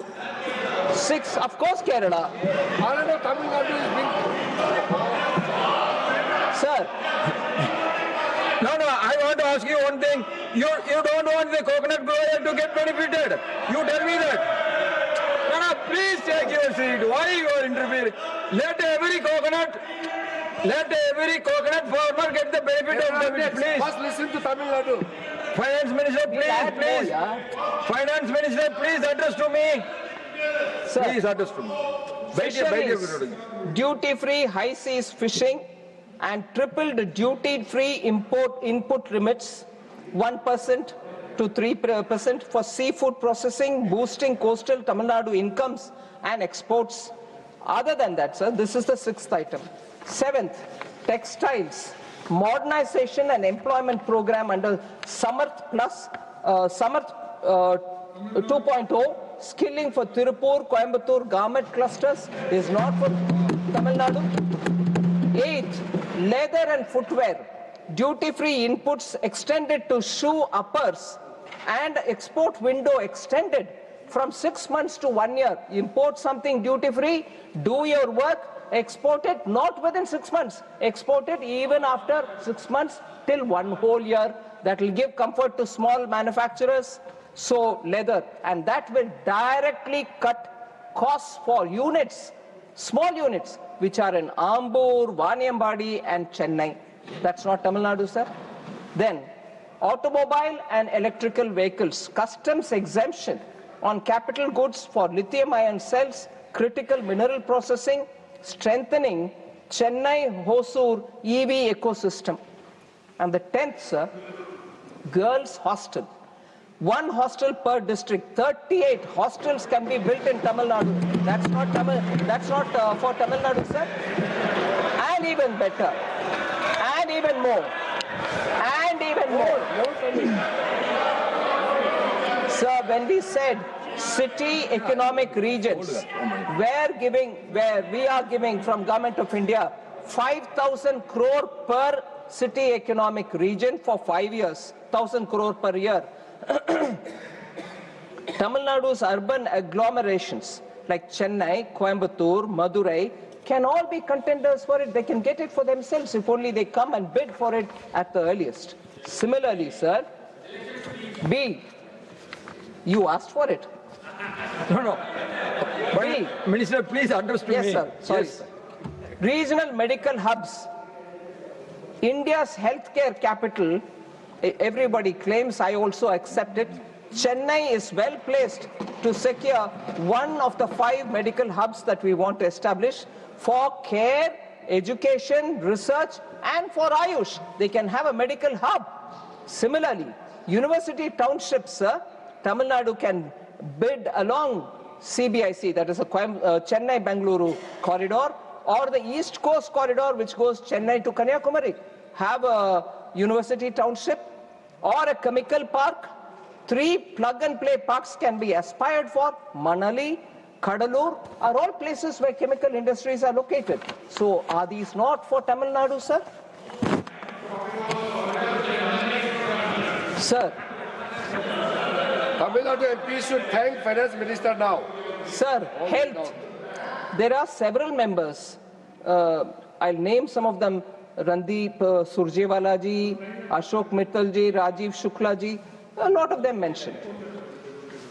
6, of course, Kerala. Tamil Nadu is being... Sir. No, I want to ask you one thing. You don't want the coconut grower to get benefited. You tell me that. No, please take your seat. Why you are interfering? Let every coconut farmer get the benefit of it, please. First listen to Tamil Nadu. Finance Minister, please. Finance Minister, please address to me. Sir, please address to me. Fisheries, duty-free high seas fishing and tripled duty-free input limits, 1% to 3% for seafood processing, boosting coastal Tamil Nadu incomes and exports. Other than that, sir, this is the 6th item. 7th, textiles, modernization and employment program under Samarth Plus, Samarth 2.0, skilling for Tirupur, Coimbatore garment clusters is not for Tamil Nadu. 8th, leather and footwear, duty-free inputs extended to shoe uppers and export window extended from 6 months to 1 year. Import something duty-free, do your work, export it not within 6 months, export it even after 6 months till 1 whole year. That will give comfort to small manufacturers. So leather, and that will directly cut costs for units, small units, which are in Ambur, Vaniambadi and Chennai. That's not Tamil Nadu, sir. Then, automobile and electrical vehicles, customs exemption on capital goods for lithium-ion cells, critical mineral processing, strengthening Chennai-Hosur EV ecosystem. And the 10th, sir, girls' hostel. 1 hostel per district. 38 hostels can be built in Tamil Nadu. That's not for Tamil Nadu, sir. And even better. And even more. And even more. Sir, when we said city economic regions, where we are giving from Government of India 5,000 crore per city economic region for 5 years, 1,000 crore per year. Tamil Nadu's urban agglomerations like Chennai, Coimbatore, Madurai can all be contenders for it. They can get it for themselves if only they come and bid for it at the earliest. Similarly, sir, B, you asked for it. No. B, Minister, please address me. Yes, sir. Sorry, sir. Regional medical hubs. India's healthcare capital, everybody claims, I also accept it. Chennai is well placed to secure one of the 5 medical hubs that we want to establish for care, education, research, and for Ayush. They can have a medical hub. Similarly, university townships, sir, Tamil Nadu can bid along CBIC, that is a Chennai-Bengaluru corridor, or the East Coast Corridor, which goes Chennai to Kanyakumari, have a university township or a chemical park. 3 plug-and-play parks can be aspired for. Manali, Kadalur are all places where chemical industries are located. So are these not for Tamil Nadu, sir? Sir. Tamil Nadu MP should thank Finance Minister now. Sir, health. There are several members. I'll name some of them. Randeep Surjewala ji, Ashok Mittal ji, Rajiv Shukla ji, a lot of them mentioned.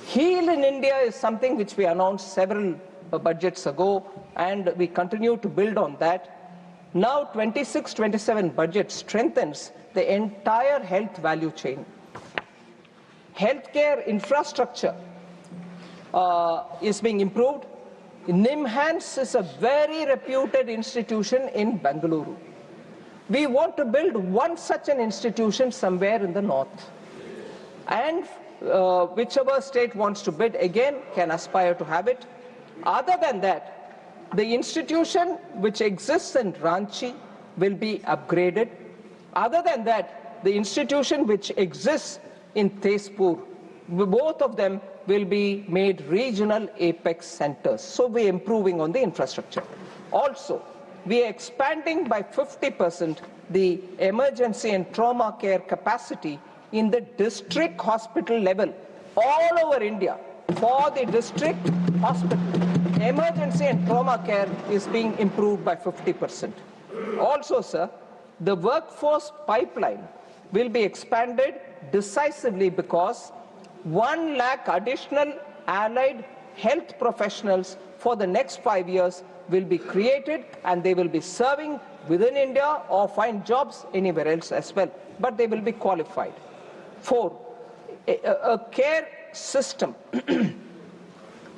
Heal in India is something which we announced several budgets ago, and we continue to build on that. Now 26-27 budget strengthens the entire health value chain. Healthcare infrastructure is being improved. NIMHANS is a very reputed institution in Bengaluru. We want to build one such an institution somewhere in the north. And whichever state wants to bid again can aspire to have it. Other than that, the institution which exists in Ranchi will be upgraded. Other than that, the institution which exists in Tezpur, both of them will be made regional apex centers. So we're improving on the infrastructure. Also, we are expanding by 50% the emergency and trauma care capacity in the district hospital level all over India. For the district hospital, emergency and trauma care is being improved by 50%. Also, sir, the workforce pipeline will be expanded decisively because 1 lakh additional allied health professionals for the next 5 years will be created, and they will be serving within India or find jobs anywhere else as well, but they will be qualified. 4, a care system,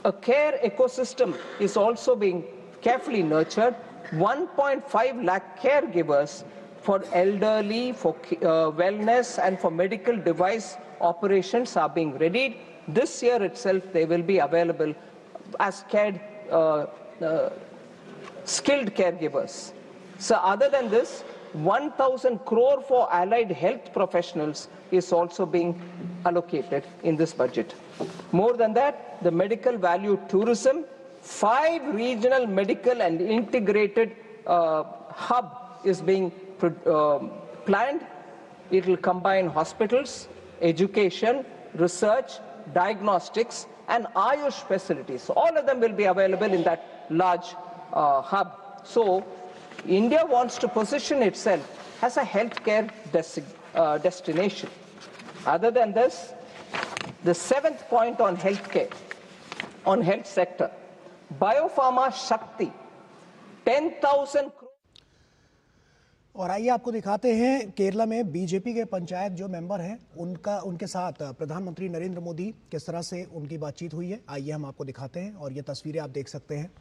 a care ecosystem is also being carefully nurtured. 1.5 lakh caregivers for elderly, for wellness and for medical device operations are being readied. This year itself they will be available as skilled caregivers. So other than this, 1,000 crore for allied health professionals is also being allocated in this budget. More than that, the medical value tourism, 5 regional medical and integrated hub is being planned. It will combine hospitals, education, research, diagnostics and Ayush facilities. All of them will be available in that large hub. So India wants to position itself as a healthcare destination. Other than this, the 7th point on healthcare, on health sector, Biopharma Shakti, 10,000 crore. और आइए आपको दिखाते हैं केरला में BJP के पंचायत जो member हैं उनके साथ प्रधानमंत्री नरेंद्र मोदी किस तरह से उनकी बातचीत हुई है। आइए हम आपको दिखाते हैं और ये तस्वीरें आप देख सकते हैं।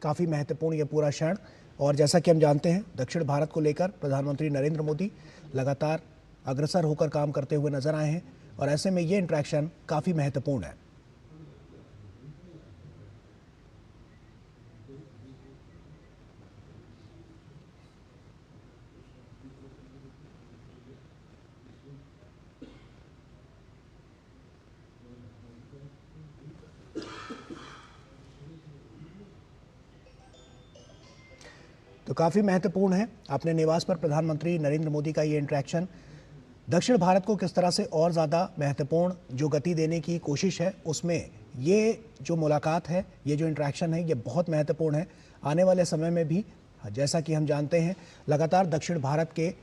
काफ़ी महत्वपूर्ण ये पूरा क्षण, और जैसा कि हम जानते हैं दक्षिण भारत को लेकर प्रधानमंत्री नरेंद्र मोदी लगातार अग्रसर होकर काम करते हुए नजर आए हैं, और ऐसे में ये इंटरेक्शन काफ़ी महत्वपूर्ण है। तो काफ़ी महत्वपूर्ण है। अपने निवास पर प्रधानमंत्री नरेंद्र मोदी का ये इंटरेक्शन दक्षिण भारत को किस तरह से और ज़्यादा महत्वपूर्ण जो गति देने की कोशिश है, उसमें ये जो मुलाकात है, ये जो इंटरेक्शन है, ये बहुत महत्वपूर्ण है। आने वाले समय में भी जैसा कि हम जानते हैं लगातार दक्षिण भारत के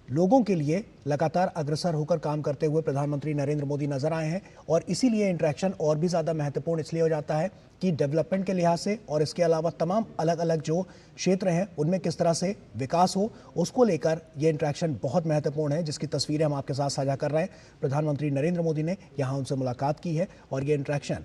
लोगों के लिए लगातार अग्रसर होकर काम करते हुए प्रधानमंत्री नरेंद्र मोदी नजर आए हैं, और इसीलिए इंटरेक्शन और भी ज़्यादा महत्वपूर्ण इसलिए हो जाता है कि डेवलपमेंट के लिहाज से और इसके अलावा तमाम अलग अलग जो क्षेत्र हैं उनमें किस तरह से विकास हो, उसको लेकर ये इंटरेक्शन बहुत महत्वपूर्ण है, जिसकी तस्वीरें हम आपके साथ साझा कर रहे हैं। प्रधानमंत्री नरेंद्र मोदी ने यहाँ उनसे मुलाकात की है, और ये इंटरेक्शन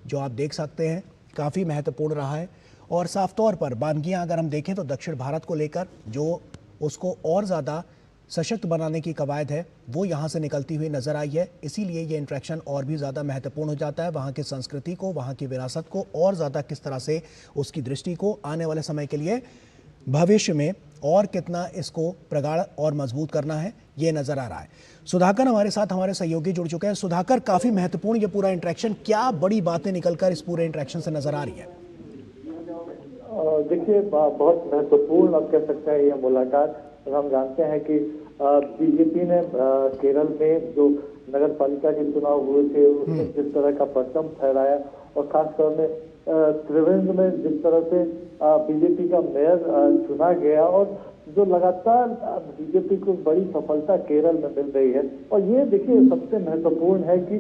जो आप देख सकते हैं काफ़ी महत्वपूर्ण रहा है। और साफ तौर पर बानगियाँ अगर हम देखें तो दक्षिण भारत को लेकर जो उसको और ज़्यादा सशक्त बनाने की कवायद है वो यहाँ से निकलती हुई नजर आई है। इसीलिए ये इंटरेक्शन और भी ज़्यादा महत्वपूर्ण हो जाता है। वहाँ की संस्कृति को, वहाँ की विरासत को और ज़्यादा किस तरह से उसकी दृष्टि को आने वाले समय के लिए भविष्य में और कितना इसको प्रगाढ़ और मजबूत करना है, ये नजर आ रहा है। सुधाकर हमारे साथ, हमारे सहयोगी जुड़ चुके हैं। सुधाकर, काफी महत्वपूर्ण ये पूरा इंटरेक्शन, क्या बड़ी बातें निकलकर इस पूरे इंटरेक्शन से नजर आ रही है? देखिए, बहुत महत्वपूर्ण अब कह सकते हैं ये मुलाकात। हम जानते हैं कि बीजेपी ने केरल में जो नगर पालिका के चुनाव हुए थे उसमें जिस तरह का परचम फहराया और खासतौर में त्रिवेंद्र में जिस तरह से बीजेपी का मेयर चुना गया और जो लगातार बीजेपी को बड़ी सफलता केरल में मिल रही है। और ये देखिए सबसे महत्वपूर्ण है कि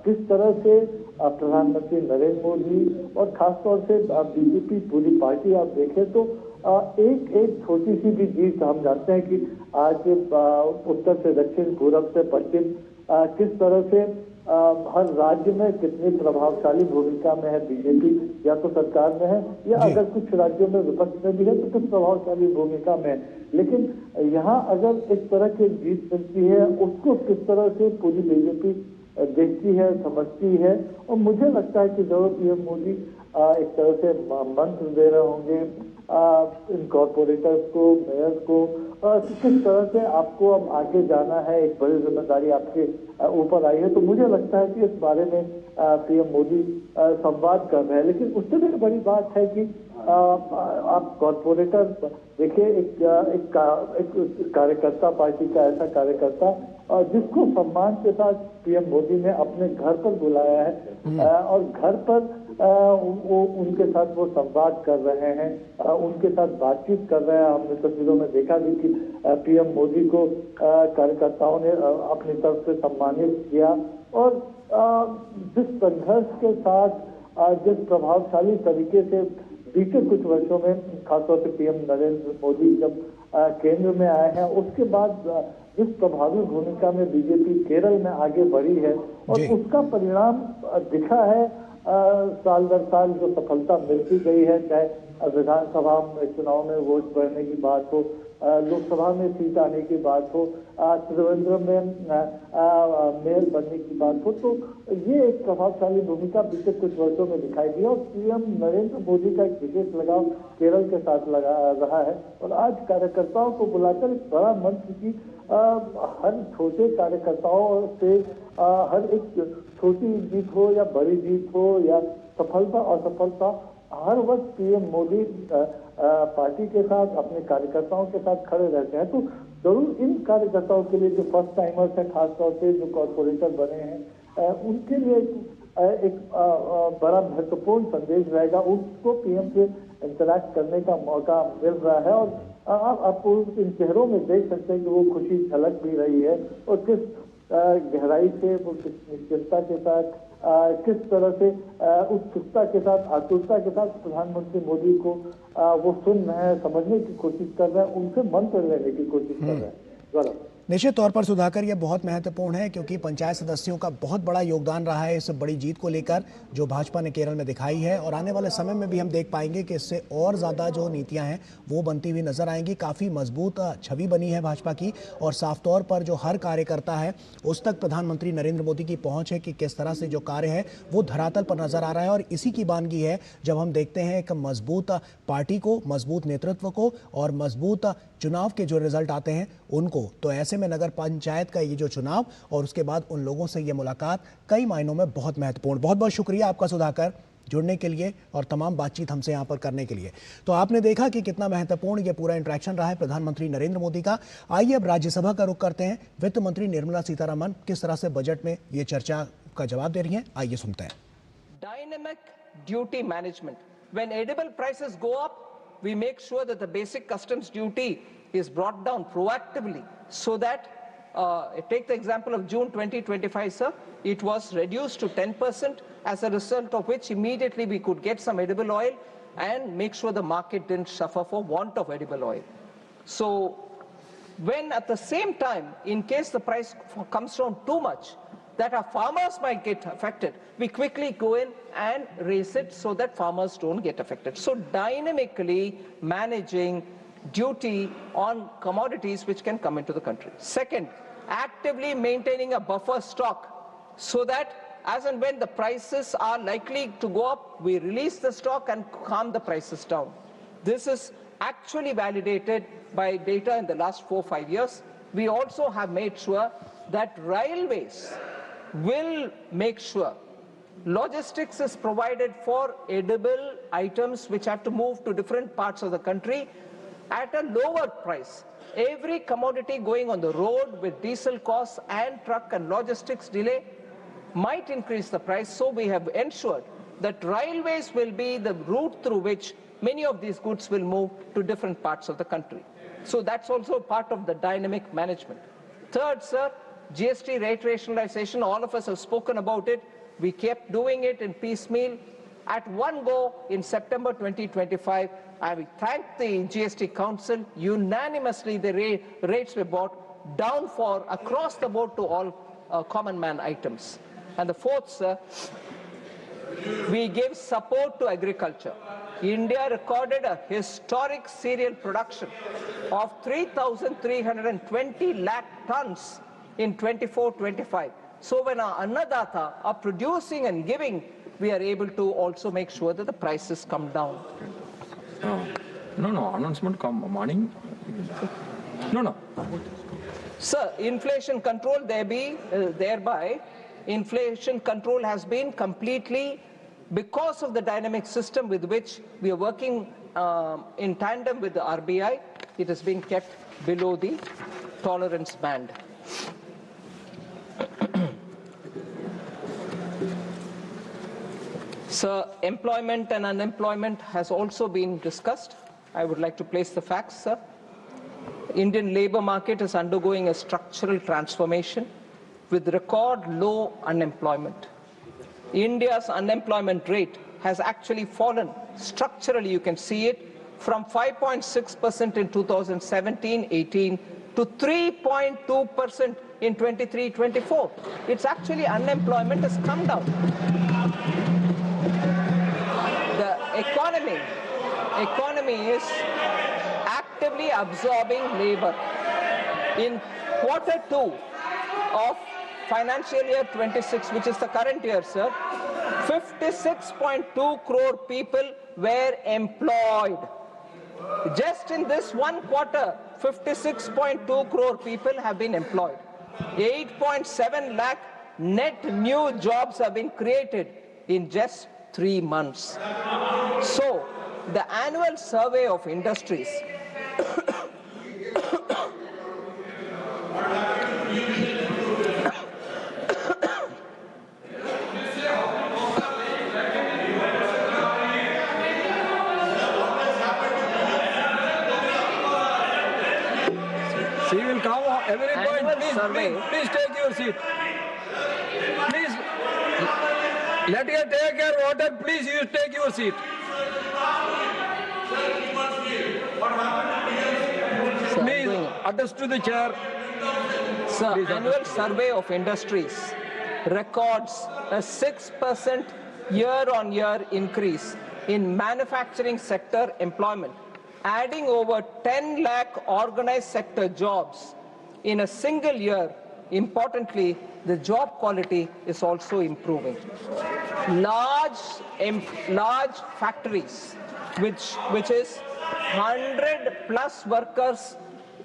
किस तरह से प्रधानमंत्री नरेंद्र मोदी और खासतौर से बीजेपी पूरी पार्टी आप देखें तो एक छोटी सी भी जीत, हम जानते हैं कि आज उत्तर से दक्षिण, पूरब से पश्चिम किस तरह से हर राज्य में कितनी प्रभावशाली भूमिका में है बीजेपी, या तो सरकार में है या अगर कुछ राज्यों में विपक्ष में भी है तो किस प्रभावशाली भूमिका में है। लेकिन यहाँ अगर इस तरह की जीत मिलती है उसको किस तरह से पूरी बीजेपी देखती है, समझती है। और मुझे लगता है कि जरूर पीएम मोदी एक तरह से मंत्र दे रहे होंगे इनकॉर्पोरेटर्स को, मेयर्स को, किस तरह से आपको अब आगे जाना है, एक बड़ी जिम्मेदारी आपके ऊपर आई है। तो मुझे लगता है कि इस बारे में पीएम मोदी संवाद कर रहे हैं। लेकिन उससे भी बड़ी बात है कि आप कॉर्पोरेटर देखिए, एक कार्यकर्ता, पार्टी का ऐसा कार्यकर्ता जिसको सम्मान के साथ पीएम मोदी ने अपने घर पर बुलाया है और घर पर वो उनके साथ वो संवाद कर रहे हैं, उनके साथ बातचीत कर रहे हैं। हमने तस्वीरों में देखा भी कि पीएम मोदी को कार्यकर्ताओं ने अपनी तरफ से सम्मानित किया और जिस संघर्ष के साथ, जिस प्रभावशाली तरीके से बीते कुछ वर्षों में खासतौर से पीएम नरेंद्र मोदी जब केंद्र में आए हैं उसके बाद जिस प्रभावी भूमिका में बीजेपी केरल में आगे बढ़ी है और उसका परिणाम दिखा है। साल दर साल जो सफलता मिलती गई है, चाहे विधानसभा चुनाव में वोट बढ़ने की बात हो, लोकसभा में सीट आने की बात हो, त्रिवेंद्र में मेयर बनने की बात हो, तो ये एक प्रभावशाली भूमिका पिछले कुछ वर्षों में दिखाई दी और पीएम नरेंद्र मोदी का एक विशेष लगाव केरल के साथ लगा रहा है। और आज कार्यकर्ताओं को बुलाकर एक बड़ा मंच की हर छोटे कार्यकर्ताओं से हर एक छोटी जीत हो या बड़ी जीत हो या सफलता असफलता, हर वक्त पीएम मोदी पार्टी के साथ, अपने कार्यकर्ताओं के साथ खड़े रहते हैं। तो जरूर इन कार्यकर्ताओं के लिए जो फर्स्ट टाइमर्स हैं, खासतौर से जो कॉर्पोरेटर बने हैं, उनके लिए एक बड़ा महत्वपूर्ण संदेश रहेगा। उसको पीएम से इंटरैक्ट करने का मौका मिल रहा है और आप इन चेहरों में देख सकते हैं कि वो खुशी झलक भी रही है और किस गहराई से, वो किस निश्चितता के साथ, किस तरह से उत्सुकता के साथ, आतुरता के साथ प्रधानमंत्री मोदी को वो सुन रहे हैं, समझने की कोशिश कर रहे हैं, उनसे मंत्र लेने की कोशिश कर रहे हैं। निश्चित तौर पर सुधाकर, यह बहुत महत्वपूर्ण है क्योंकि पंचायत सदस्यों का बहुत बड़ा योगदान रहा है इस बड़ी जीत को लेकर जो भाजपा ने केरल में दिखाई है और आने वाले समय में भी हम देख पाएंगे कि इससे और ज़्यादा जो नीतियां हैं वो बनती हुई नजर आएंगी। काफ़ी मजबूत छवि बनी है भाजपा की और साफ तौर पर जो हर कार्यकर्ता है उस तक प्रधानमंत्री नरेंद्र मोदी की पहुँच है कि किस तरह से जो कार्य है वो धरातल पर नजर आ रहा है। और इसी की बानगी है जब हम देखते हैं एक मजबूत पार्टी को, मजबूत नेतृत्व को और मजबूत चुनाव के जो रिजल्ट आते हैं उनको। तो ऐसे में नगर पंचायत का ये जो चुनाव और उसके बाद उन लोगों से ये मुलाकात कई मायनों में बहुत महत्वपूर्ण। बहुत बहुत शुक्रिया आपका सुधाकर जुड़ने के लिए और तमाम बातचीत हमसे यहाँ पर करने के लिए। तो आपने देखा कि कितना महत्वपूर्ण ये पूरा इंटरेक्शन रहा है प्रधानमंत्री नरेंद्र मोदी का। आइए अब राज्यसभा का रुख करते हैं। वित्त मंत्री निर्मला सीतारमण किस तरह से बजट में ये चर्चा का जवाब दे रही हैं, आइए सुनते हैं। Dynamic duty management. When edible prices go up, we make sure that the basic customs duty is brought down proactively so that take the example of June 2025, sir. It was reduced to 10%, as a result of which immediately we could get some edible oil and make sure the market didn't suffer for want of edible oil. So when at the same time, in case the price comes down too much, that our farmers might get affected, we quickly go in and raise it so that farmers don't get affected. So dynamically managing duty on commodities which can come into the country. Second, actively maintaining a buffer stock so that as and when the prices are likely to go up, we release the stock and calm the prices down. This is actually validated by data in the last 4 or 5 years. We also have made sure that railways will make sure logistics is provided for edible items which have to move to different parts of the country at a lower price. Every commodity going on the road with diesel costs and truck and logistics delay might increase the price, so we have ensured that railways will be the route through which many of these goods will move to different parts of the country. So that's also part of the dynamic management. Third, sir, GST rate rationalization, all of us have spoken about it. We kept doing it in piecemeal. At one go in September 2025, I will thank the GST Council. Unanimously, the rates were brought down for across the board to all common man items. And the fourth, sir, we give support to agriculture. India recorded a historic cereal production of 3,320 lakh tons in 24-25. So when our annadata are producing and giving, we are able to also make sure that the prices come down. No, announcement come morning. No. Sir, inflation control, thereby, inflation control has been completely, because of the dynamic system with which we are working in tandem with the RBI, it has been kept below the tolerance band. Sir, employment and unemployment has also been discussed. I would like to place the facts, sir. Indian labor market is undergoing a structural transformation with record low unemployment. India's unemployment rate has actually fallen structurally, you can see it, from 5.6% in 2017-18 to 3.2% in 23-24. It's actually unemployment has come down. The economy is actively absorbing labor. In Q2 of financial year 26, which is the current year, sir, 56.2 crore people were employed. Just in this one quarter, 56.2 crore people have been employed. 8.7 lakh net new jobs have been created in just 3 months. So, the annual survey of industries She will come every point. Please take your seat. Please, let her take your water. Please, you take your seat. Please, attest to the chair. Sir, annual survey of industries records a 6% year-on-year increase in manufacturing sector employment, adding over 10 lakh organized sector jobs in a single year. Importantly, the job quality is also improving. Large factories, which is 100 plus workers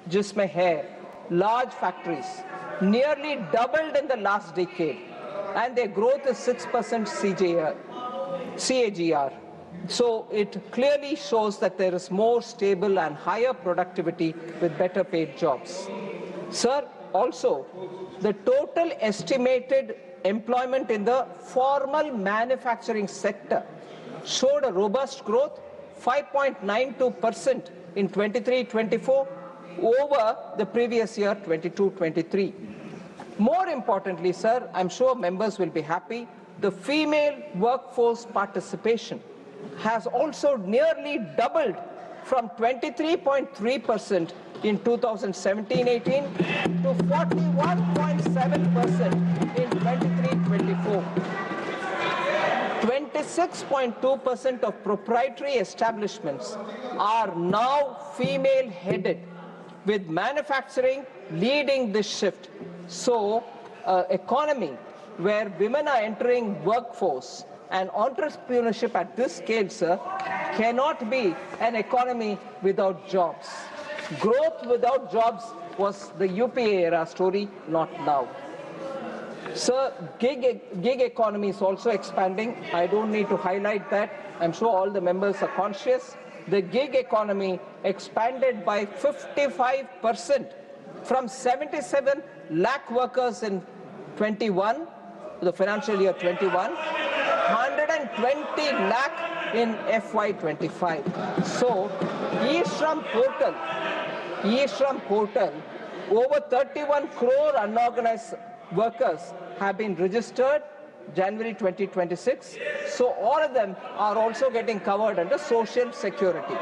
jisme hai, large factories, nearly doubled in the last decade, and their growth is 6% CAGR. So it clearly shows that there is more stable and higher productivity with better paid jobs. Sir, also, the total estimated employment in the formal manufacturing sector showed a robust growth, 5.92% in 23-24 over the previous year, 22-23. More importantly, sir, I'm sure members will be happy, the female workforce participation has also nearly doubled from 23.3% in 2017-18 to 41.7% in 23-24. 26.2% of proprietary establishments are now female-headed, with manufacturing leading this shift. So, economy where women are entering workforce and entrepreneurship at this scale, sir, cannot be an economy without jobs. Growth without jobs was the UPA era story, not now. Sir, gig economy is also expanding. I don't need to highlight that. I'm sure all the members are conscious. The gig economy expanded by 55% from 77 lakh workers in 21, the financial year 21, 120 lakh in FY25. So, e-Shram portal, over 31 crore unorganized workers have been registered January 2026. So all of them are also getting covered under Social Security.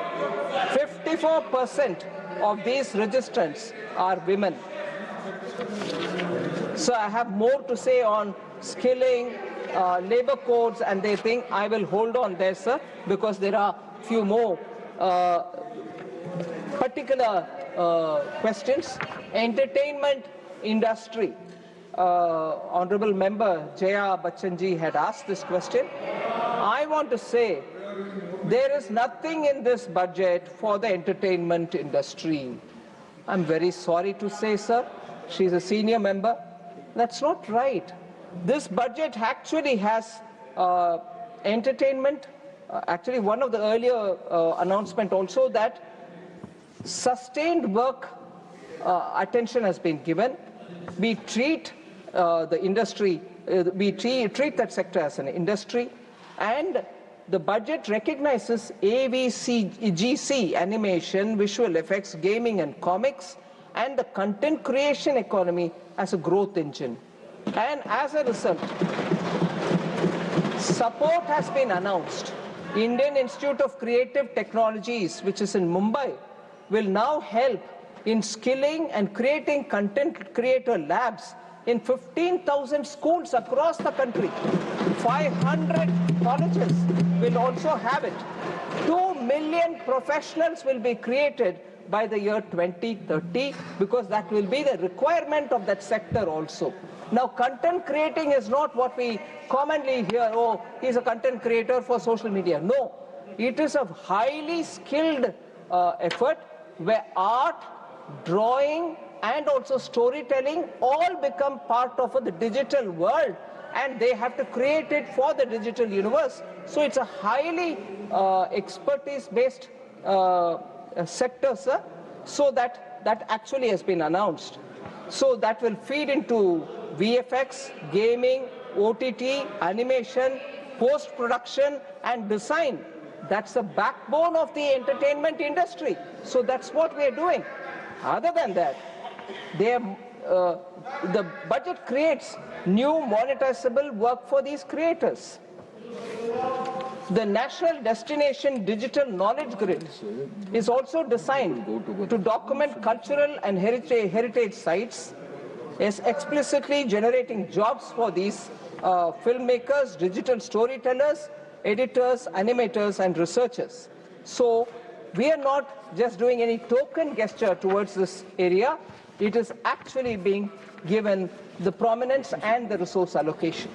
54% of these registrants are women. So I have more to say on skilling, labor codes and they think I will hold on there, sir, because there are few more particular questions. Entertainment industry. Honorable Member Jaya Bachchanji had asked this question. I want to say there is nothing in this budget for the entertainment industry. I'm very sorry to say, sir, she's a senior member. That's not right. This budget actually has entertainment. Actually, one of the earlier announcement also that sustained work attention has been given. We treat the industry, we treat that sector as an industry, and the budget recognizes AVCGC, animation, visual effects, gaming and comics, and the content creation economy as a growth engine. And as a result, support has been announced. Indian Institute of Creative Technologies, which is in Mumbai, will now help in skilling and creating content creator labs in 15,000 schools across the country. 500 colleges will also have it. 2 million professionals will be created by the year 2030 because that will be the requirement of that sector also. Now, content creating is not what we commonly hear, oh, he's a content creator for social media. No, it is a highly skilled effort where art, drawing, and also storytelling all become part of the digital world, and they have to create it for the digital universe. So it's a highly expertise-based sector, sir. So that actually has been announced. So that will feed into VFX, gaming, OTT, animation, post-production, and design. That's the backbone of the entertainment industry. So that's what we are doing. Other than that, the budget creates new monetizable work for these creators. The National Destination Digital Knowledge Grid is also designed to document cultural and heritage sites, is explicitly generating jobs for these filmmakers, digital storytellers, editors, animators, and researchers. So we are not just doing any token gesture towards this area. It is actually being given the prominence and the resource allocation.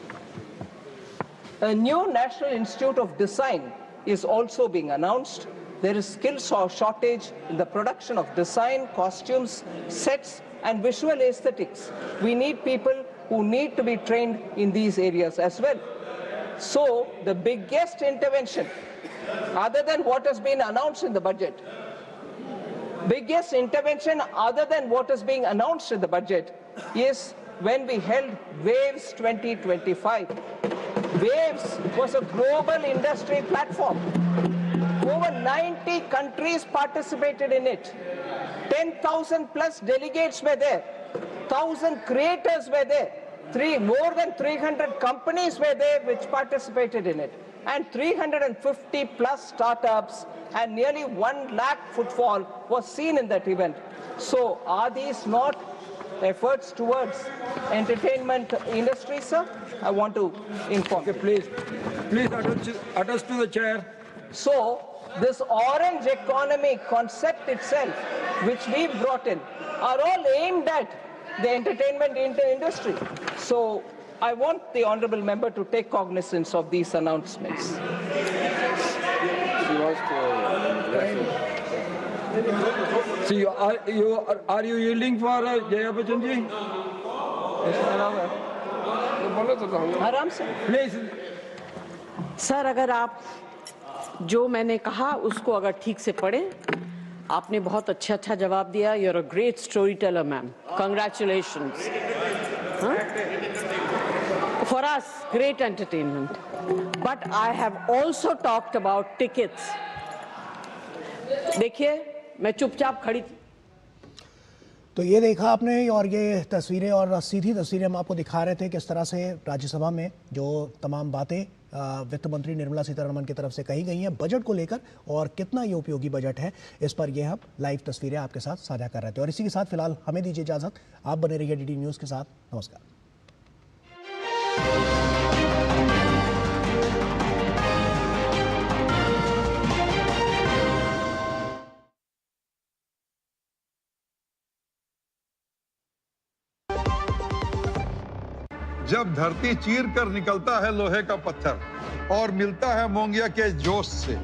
A new National Institute of Design is also being announced. There is skill shortage in the production of design, costumes, sets, and visual aesthetics. We need people who need to be trained in these areas as well. So the biggest intervention, other than what has been announced in the budget, biggest intervention other than what is being announced in the budget is when we held Waves 2025. Waves was a global industry platform. Over 90 countries participated in it. 10,000 plus delegates were there. 1,000 creators were there. More than 300 companies were there which participated in it. And 350 plus startups and nearly 1 lakh footfall was seen in that event. So are these not efforts towards entertainment industry, sir. I want to inform. Okay, please attest to the chair. So, this orange economy concept itself, which we brought in, are all aimed at the entertainment industry. So, I want the honourable member to take cognizance of these announcements. See, are you yielding for Jaya Bachchan ji? आराम से Please. Sir, अगर आप जो मैंने कहा उसको अगर ठीक से पढ़े, आपने बहुत अच्छा जवाब दिया. You're a great storyteller, ma'am. Congratulations. For us, great entertainment. But I have also talked about tickets. देखिए, मैं चुपचाप खड़ी थी. तो ये देखा आपने, और ये तस्वीरें और सीधी तस्वीरें हम आपको दिखा रहे थे किस तरह से राज्यसभा में जो तमाम बातें वित्त मंत्री निर्मला सीतारमण की तरफ से कही गई हैं बजट को लेकर और कितना ये उपयोगी बजट है, इस पर ये हम लाइव तस्वीरें आपके साथ साझा कर रहे थे. और इसी के साथ फिलहाल हमें दीजिए इजाजत. आप बने रहिए डीडी न्यूज़ के साथ. नमस्कार. जब धरती चीर कर निकलता है लोहे का पत्थर और मिलता है मोंगिया के जोश से,